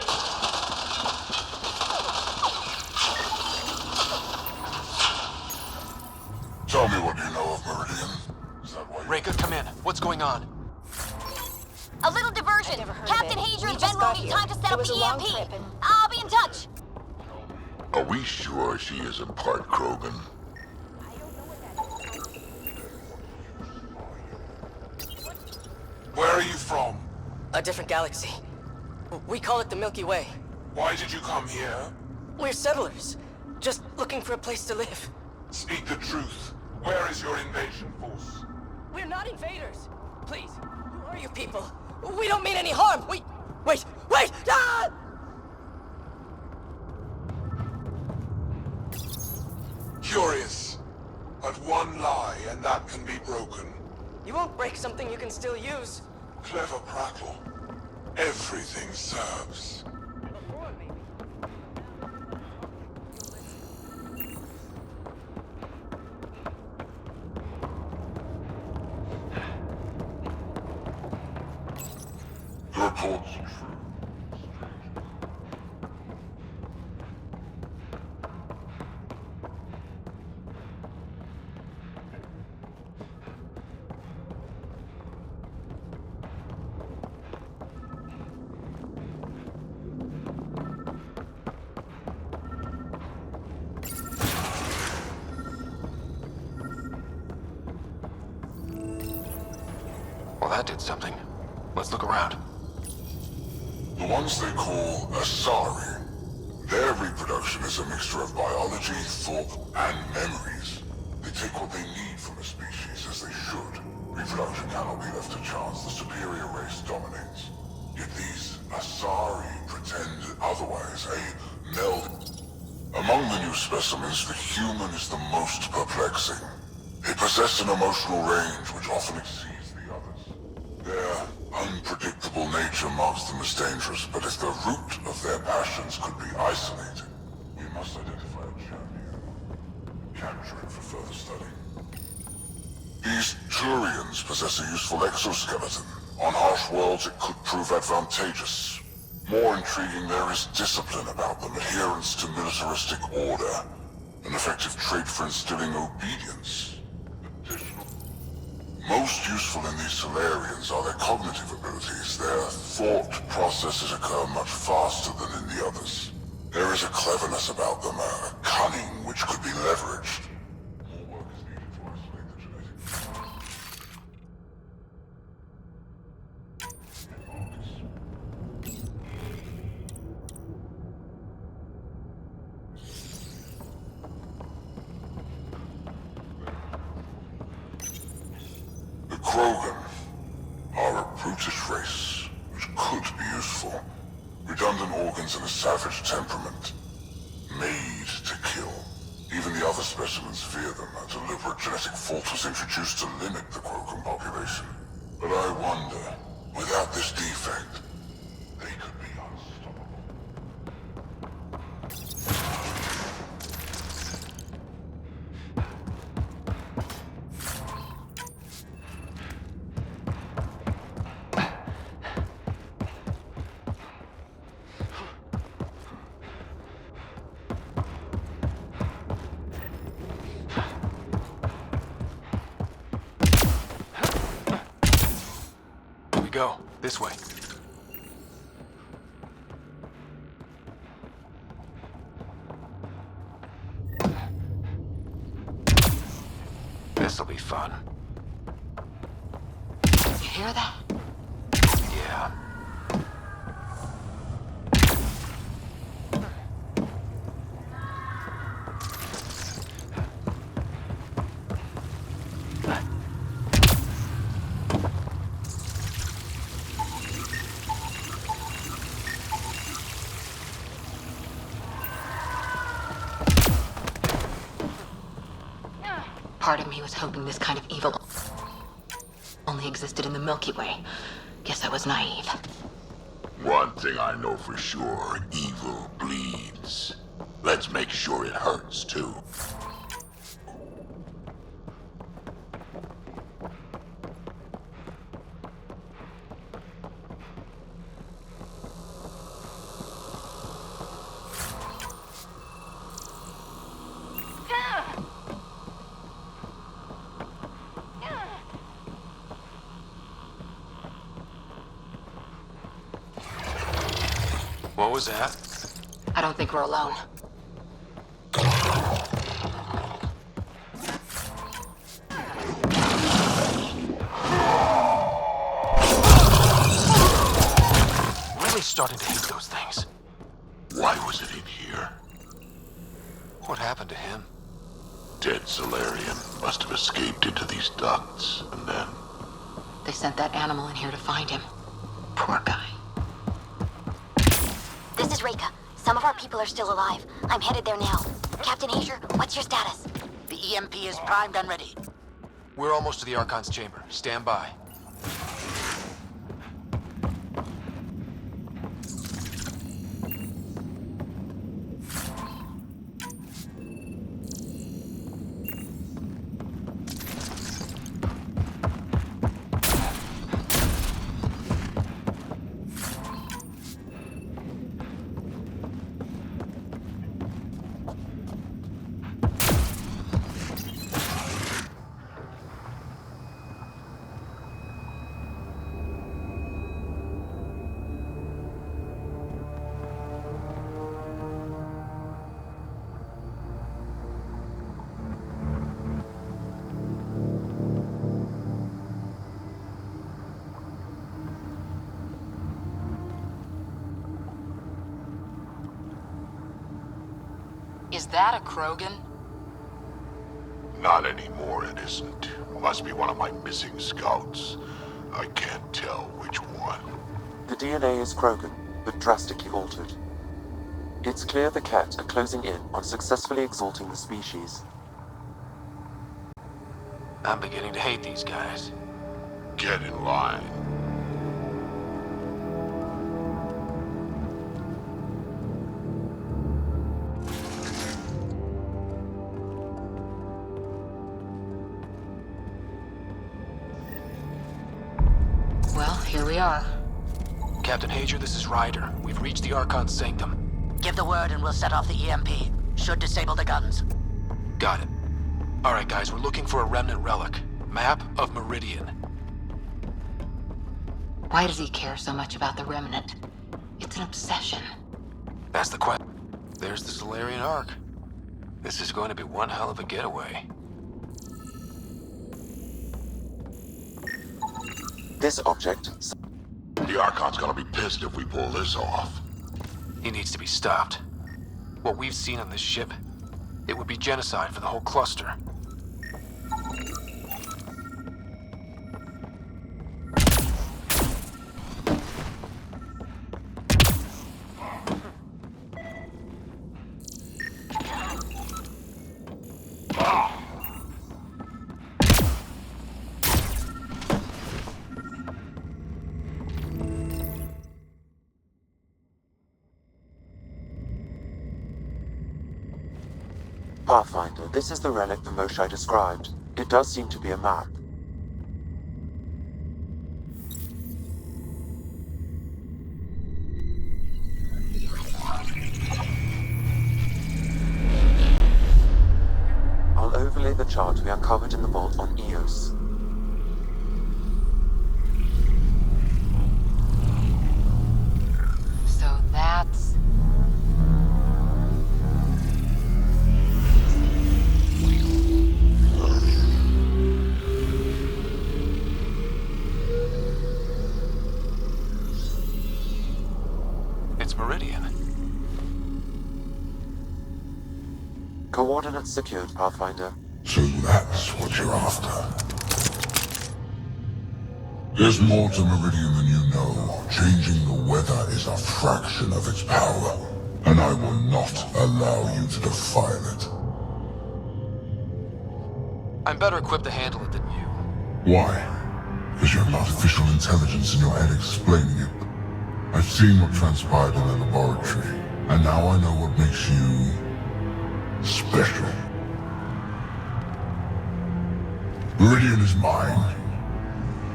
Tell me what you know of Meridian. Is that why you... Reka, come in. What's going on? A little diversion. Captain Hager and Ben won't need time to set up the EMP. I'll be in touch. Are we sure she isn't part Krogan? Where are you from? A different galaxy. We call it the Milky Way. Why did you come here? We're settlers, just looking for a place to live. Speak the truth. Where is your invasion force? We're not invaders. Please, who are you people? We don't mean any harm. Wait! Ah! Curious. But one lie, and that can be broken. You won't break something you can still use. Clever prattle. Everything serves. The reports are true. Well, that did something. Let's look around. The ones they call Asari. Their reproduction is a mixture of biology, thought, and memories. They take what they need from a species as they should. Reproduction cannot be left to chance. The superior race dominates. Yet these Asari pretend otherwise, a meld. Among the new specimens, the human is the most perplexing. They possess an emotional range which often exceeds the others. Their unpredictable nature marks them as dangerous, but if the root of their passions could be isolated, we must identify a champion, capture it for further study. These Turians possess a useful exoskeleton. On harsh worlds, it could prove advantageous. More intriguing, there is discipline about them, adherence to militaristic order, an effective trait for instilling obedience. Most useful in these Salarians are their cognitive abilities. Their thought processes occur much faster than in the others. There is a cleverness about them, a cunning which could be leveraged. More work is needed to isolate the genetic. The Krogan are a brutish race, which could be useful. Redundant organs and a savage temperament. Made to kill. Even the other specimens fear them. A deliberate genetic fault was introduced to limit the Krogan population. But I wonder, without this defect, they could be unstoppable. Here we go. This way. This'll be fun. You hear that? Yeah. Part of me was hoping this kind of evil only existed in the Milky Way. Guess I was naive. One thing I know for sure, evil bleeds. Let's make sure it hurts, too. What was that? I don't think we're alone. Really starting to hate those things. Why was it in here? What happened to him? Dead Salarian must have escaped into these ducts, and then... They sent that animal in here to find him. Poor guy. This is Reka. Some of our people are still alive. I'm headed there now. Captain Asia, what's your status? The EMP is primed and ready. We're almost to the Archon's chamber. Stand by. Is that a Krogan? Not anymore, it isn't. Must be one of my missing scouts. I can't tell which one. The DNA is Krogan, but drastically altered. It's clear the Ket are closing in on successfully exalting the species. I'm beginning to hate these guys. Get in line. Well, here we are. Captain Hager, this is Ryder. We've reached the Archon's sanctum. Give the word and we'll set off the EMP. Should disable the guns. Got it. Alright guys, we're looking for a remnant relic. Map of Meridian. Why does he care so much about the remnant? It's an obsession. That's the question. There's the Salarian Arc. This is going to be one hell of a getaway. This object... The Archon's gonna be pissed if we pull this off. He needs to be stopped. What we've seen on this ship, it would be genocide for the whole cluster. Pathfinder, this is the relic the Moshai described. It does seem to be a map. I'll overlay the chart we uncovered in the vault on Eos. So that's... Meridian. Coordinates secured, Pathfinder. So that's what you're after. There's more to Meridian than you know. Changing the weather is a fraction of its power, and I will not allow you to defile it. I'm better equipped to handle it than you. Why? Because you have artificial intelligence in your head explaining it. I've seen what transpired in the laboratory, and now I know what makes you special. Meridian is mine.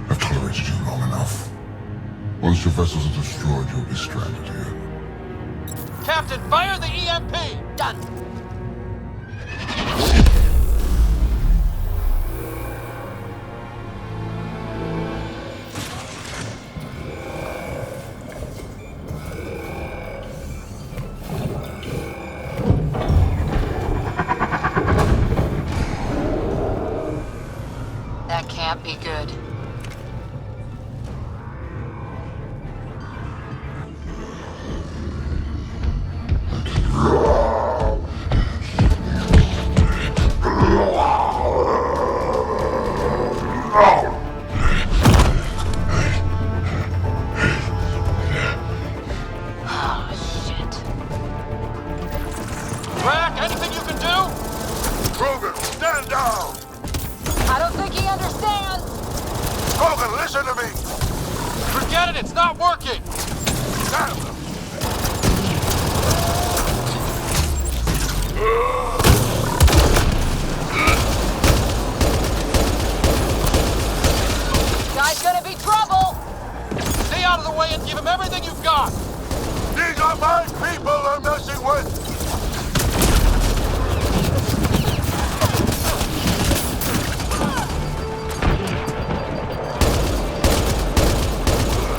I've tolerated you long enough. Once your vessels are destroyed, you'll be stranded here. Captain, fire the EMP! Done. That can't be good. Drac, anything you can do? Krogan, stand down! I don't think he understands. Krogan, listen to me! Forget it, it's not working! Damn! Guy's gonna be trouble. Stay out of the way and give him everything you've got! These are my people I'm messing with!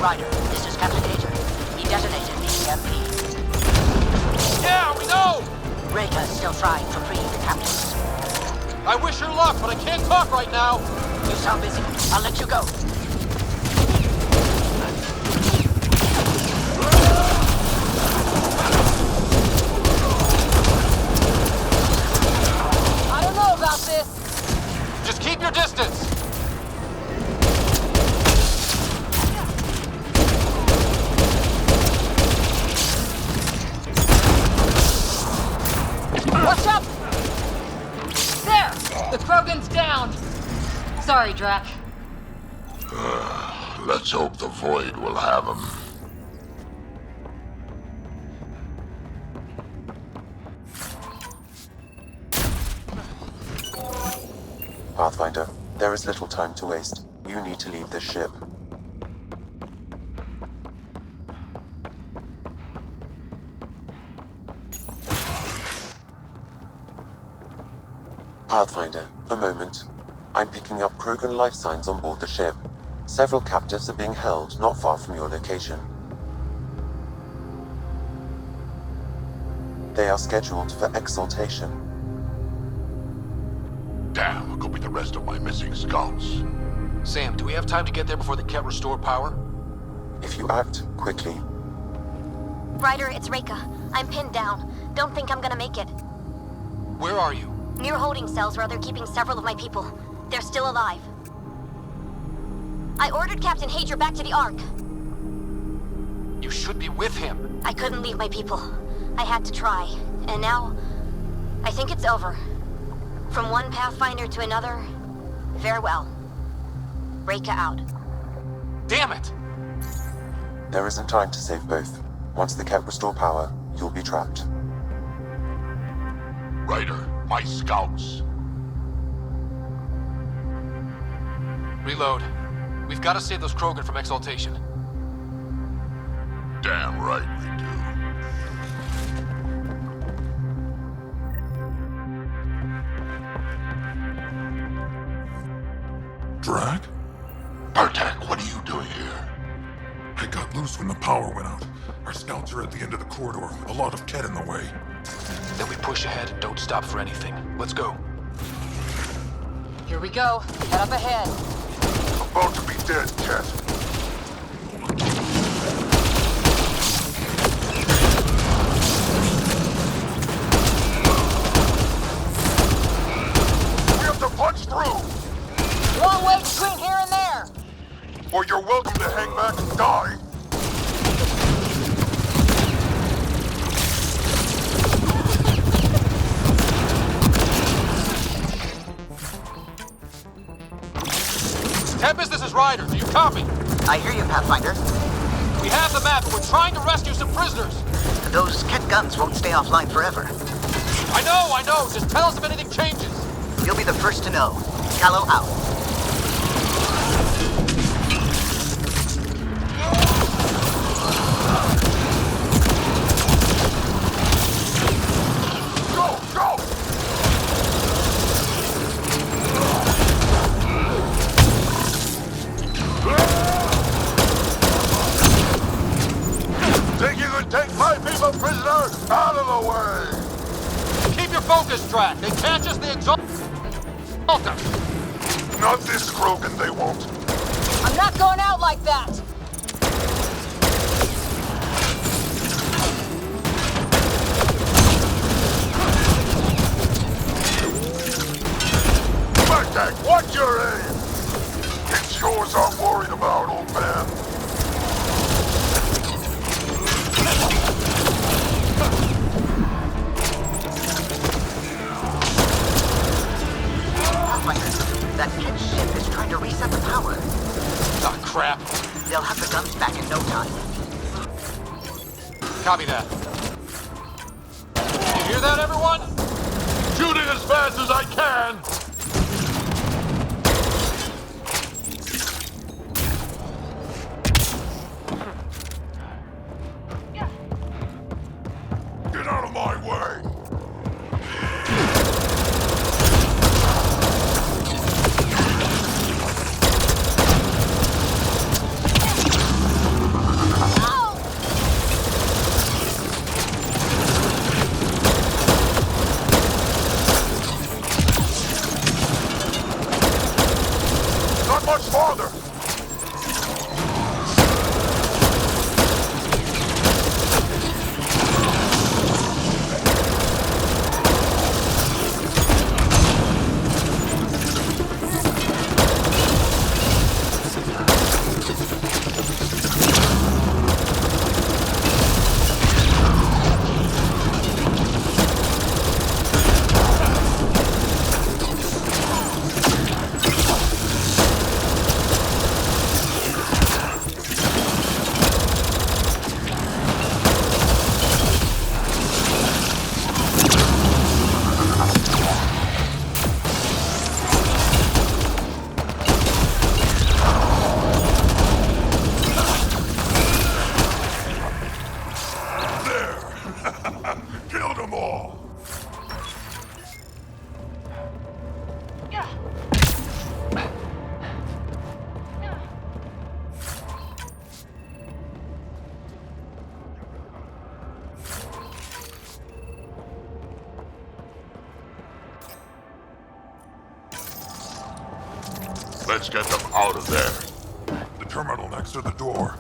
Ryder, this is Captain Hager. He detonated the EMP. Yeah, we know! Reka's still trying to free the captives. I wish her luck, but I can't talk right now! You sound busy. I'll let you go. I don't know about this. Just keep your distance! Watch out! There! The Krogan's down. Sorry, Drac. Let's hope the Void will have him. Pathfinder, there is little time to waste. You need to leave this ship. Pathfinder, a moment. I'm picking up Krogan life signs on board the ship. Several captives are being held not far from your location. They are scheduled for exaltation. Damn, go be the rest of my missing scouts. Sam, do we have time to get there before the Ket restore power? If you act quickly. Ryder, it's Reka. I'm pinned down. Don't think I'm gonna make it. Where are you? Near holding cells where they're keeping several of my people. They're still alive. I ordered Captain Hager back to the Ark. You should be with him. I couldn't leave my people. I had to try. And now, I think it's over. From one Pathfinder to another, farewell. Reka out. Damn it! There isn't time to save both. Once the Ket restore power, you'll be trapped. Ryder, my scouts. Reload. We've got to save those Krogan from exaltation. Damn right we do. Drag? Bartek, what are you doing here? I got loose when the power went out. Our scouts are at the end of the corridor. A lot of Ket in the way. Then we push ahead and don't stop for anything. Let's go. Here we go. Head up ahead. About to be dead, Ket. We have to punch through! Long way between here and there. Or you're welcome to hang back and die. Ryder, do you copy? I hear you, Pathfinder. We have the map, and we're trying to rescue some prisoners. Those Ket guns won't stay offline forever. I know. Just tell us if anything changes. You'll be the first to know. Callow out. Think you can take my people prisoner? Out of the way! Keep your focus, Drac. They catch us, they exalt us. Not this Krogan, they won't. I'm not going out like that! Bartek, watch your aim! It's yours I'm worried about, old man. That Ket ship is trying to reset the power. Ah, crap. They'll have the guns back in no time. Copy that. You hear that, everyone? Shooting as fast as I can! Get out of my way! Not much farther! Killed them all! Let's get them out of there. The terminal next to the door.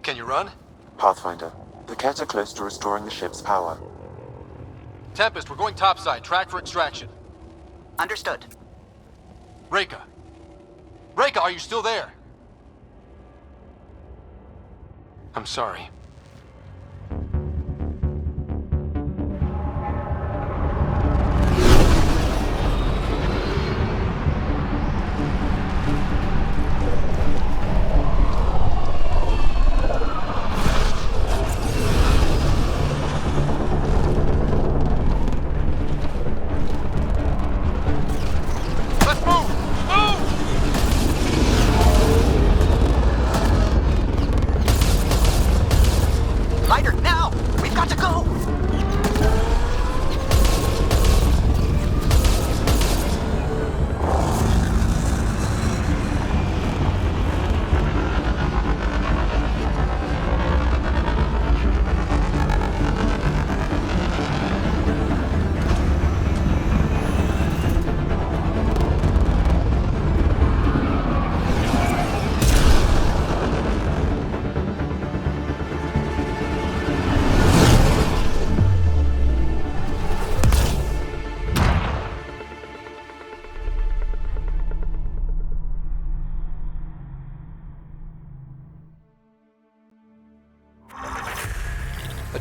Can you run? Pathfinder, the Ket are close to restoring the ship's power. Tempest, we're going topside. Track for extraction. Understood. Reka! Reka, are you still there? I'm sorry.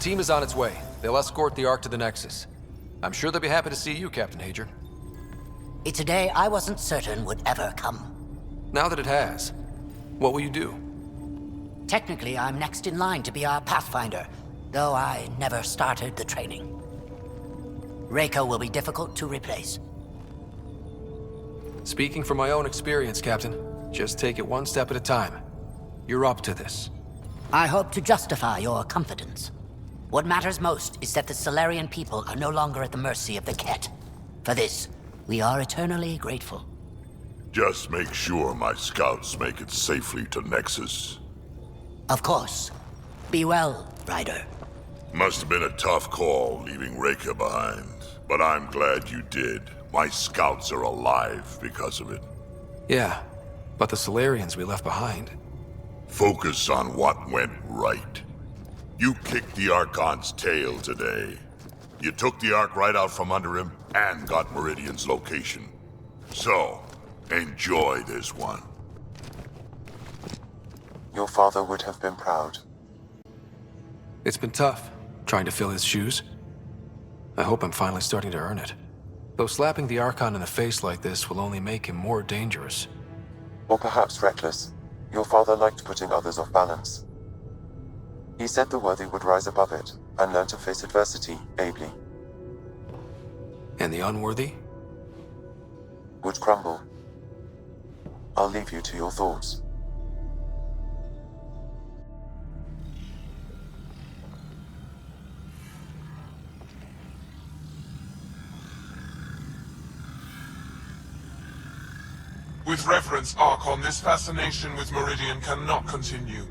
team is on its way. They'll escort the Ark to the Nexus. I'm sure they'll be happy to see you, Captain Hager. It's a day I wasn't certain would ever come. Now that it has, what will you do? Technically, I'm next in line to be our Pathfinder, though I never started the training. Reika will be difficult to replace. Speaking from my own experience, Captain, just take it one step at a time. You're up to this. I hope to justify your confidence. What matters most is that the Salarian people are no longer at the mercy of the Ket. For this, we are eternally grateful. Just make sure my scouts make it safely to Nexus. Of course. Be well, Ryder. Must have been a tough call leaving Reika behind, but I'm glad you did. My scouts are alive because of it. Yeah, but the Salarians we left behind. Focus on what went right. You kicked the Archon's tail today. You took the Ark right out from under him and got Meridian's location. So, enjoy this one. Your father would have been proud. It's been tough, trying to fill his shoes. I hope I'm finally starting to earn it. Though slapping the Archon in the face like this will only make him more dangerous. Or perhaps reckless. Your father liked putting others off balance. He said the worthy would rise above it and learn to face adversity ably. And the unworthy? Would crumble. I'll leave you to your thoughts. With reverence, Archon, this fascination with Meridian cannot continue.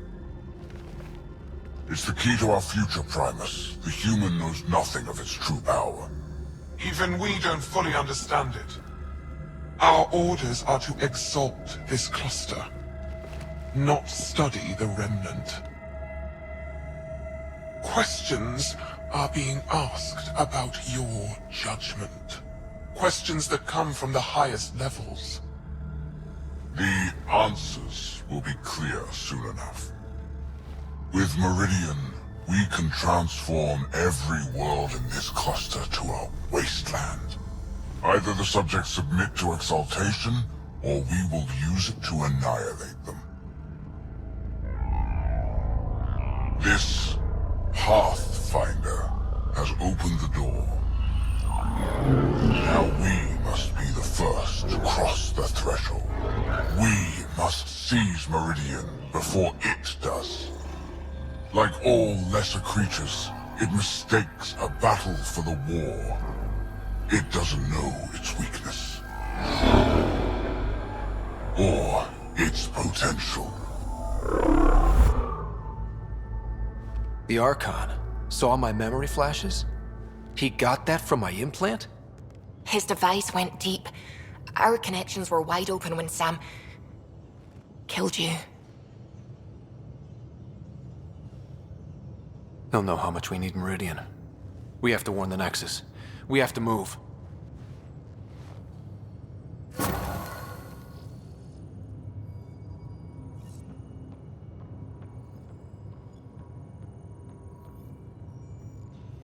It's the key to our future, Primus. The human knows nothing of its true power. Even we don't fully understand it. Our orders are to exalt this cluster, not study the remnant. Questions are being asked about your judgment. Questions that come from the highest levels. The answers will be clear soon enough. With Meridian, we can transform every world in this cluster to a wasteland. Either the subjects submit to exaltation, or we will use it to annihilate them. This Pathfinder has opened the door. Now we must be the first to cross the threshold. We must seize Meridian before it does. Like all lesser creatures, it mistakes a battle for the war. It doesn't know its weakness. Or its potential. The Archon saw my memory flashes? He got that from my implant? His device went deep. Our connections were wide open when Sam killed you. They'll know how much we need Meridian. We have to warn the Nexus. We have to move.